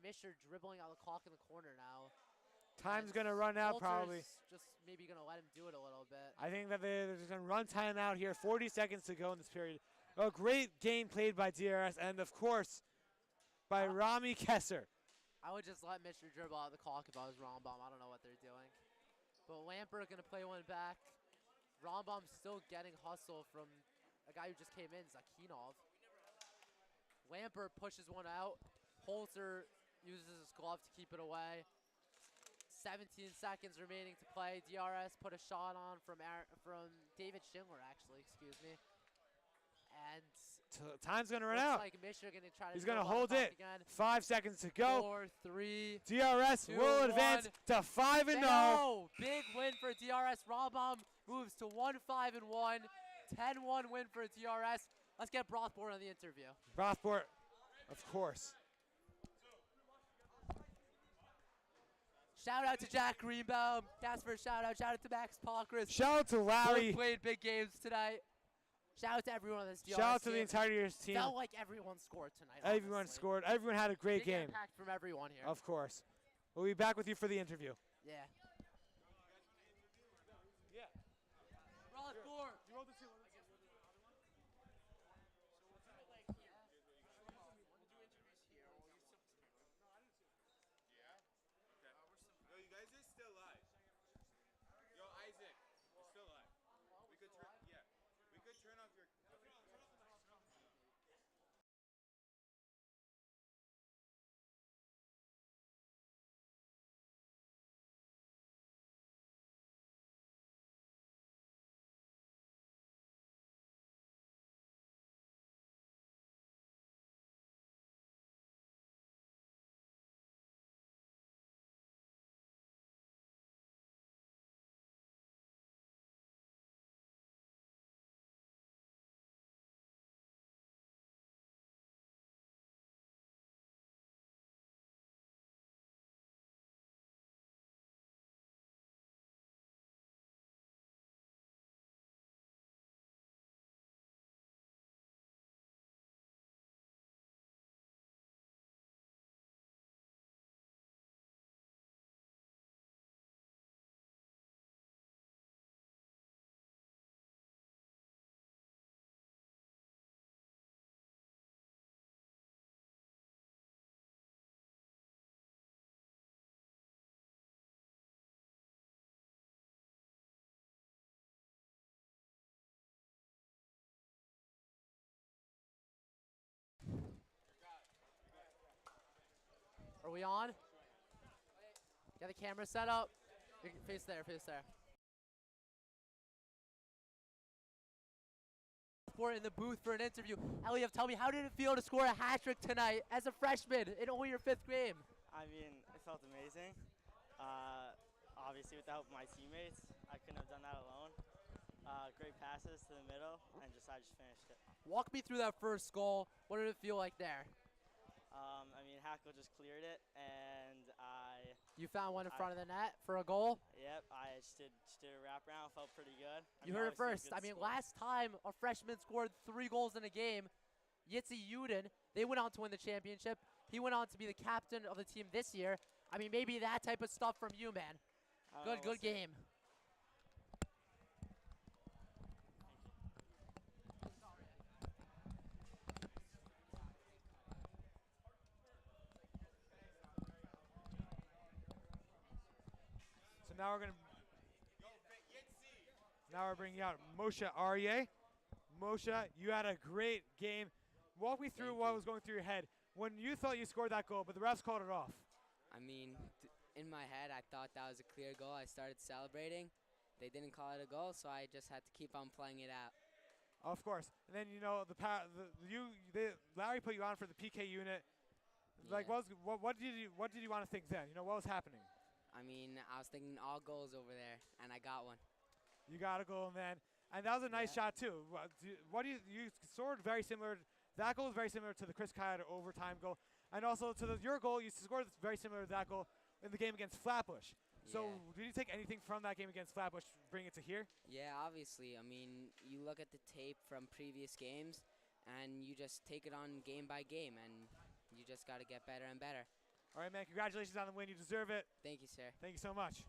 Misher dribbling out the clock in the corner now. Time's And going to run out Walter's probably. just maybe going to let him do it a little bit. I think that they're just going to run time out here. 40 seconds to go in this period. A great game played by DRS and, of course, by Rami Kesser. I would just let Misher dribble out the clock if I was Rambam. I don't know what they're doing. But Lampert going to play one back. Rambam's still getting hustle from a guy who just came in, Zakhanov. Lampert pushes one out. Holzer uses his glove to keep it away. 17 seconds remaining to play. DRS put a shot on from David Schindler, actually, excuse me. And Time's going to run looks out. like Misher gonna try to He's going to dribble out hold the clock it. again. 5 seconds to go. 4, 3, DRS 2, will advance 1. to 5-0. No! Big win for DRS. Rambam moves to 1-5-1. 10-1 win for DRS. Let's get Brothboard on the interview. Rothbard, of course. Shout out to Jack Greenbaum. That's for a shout out. Shout out to Max Palkris. Shout out to Both Larry. played big games tonight. Shout out to everyone on this DRS Shout out to the team. entire team. Felt like everyone scored tonight. Everyone honestly. scored. Everyone had a great Big game. impact from everyone here. Of course. We'll be back with you for the interview. Yeah. Yeah. Brothboard. You rolled the two. Are we on? Get the camera set up. Face there, face there. In the booth for an interview. Elliot, tell me, how did it feel to score a hat trick tonight as a freshman in only your 5th game? I mean, it felt amazing. Obviously, with the help of my teammates, I couldn't have done that alone. Great passes to the middle, and I just finished it. Walk me through that first goal. What did it feel like there? I mean, Hackle just cleared it, and You found one in front of the net for a goal? Yep, I just did a wraparound, felt pretty good. You heard it first. I mean, last time a freshman scored 3 goals in a game, Yitzi, they went on to win the championship. He went on to be the captain of the team this year. I mean, maybe that type of stuff from you, man. Good game. So now we're bringing out Moshe Arieh. Moshe, you had a great game. Walk me through what was going through your head when you thought you scored that goal, but the refs called it off. I mean, in my head, I thought that was a clear goal. I started celebrating. They didn't call it a goal, so I just had to keep on playing it out. Of course. And then, Larry put you on for the PK unit. Like, Yeah. what did you want to think then? What was happening? I mean, I was thinking all goals over there, and I got one. You got a goal, man. And that was a nice shot, too. You scored very similar. That goal was very similar to the Chris Coyote overtime goal. And also to your goal, you scored very similar to that goal in the game against Flatbush. So Yeah. did you take anything from that game against Flatbush, bring it to here? Yeah, obviously. I mean, you look at the tape from previous games, and you just take it on game by game, and you just got to get better and better. All right, man. Congratulations on the win. You deserve it. Thank you, sir. Thank you so much.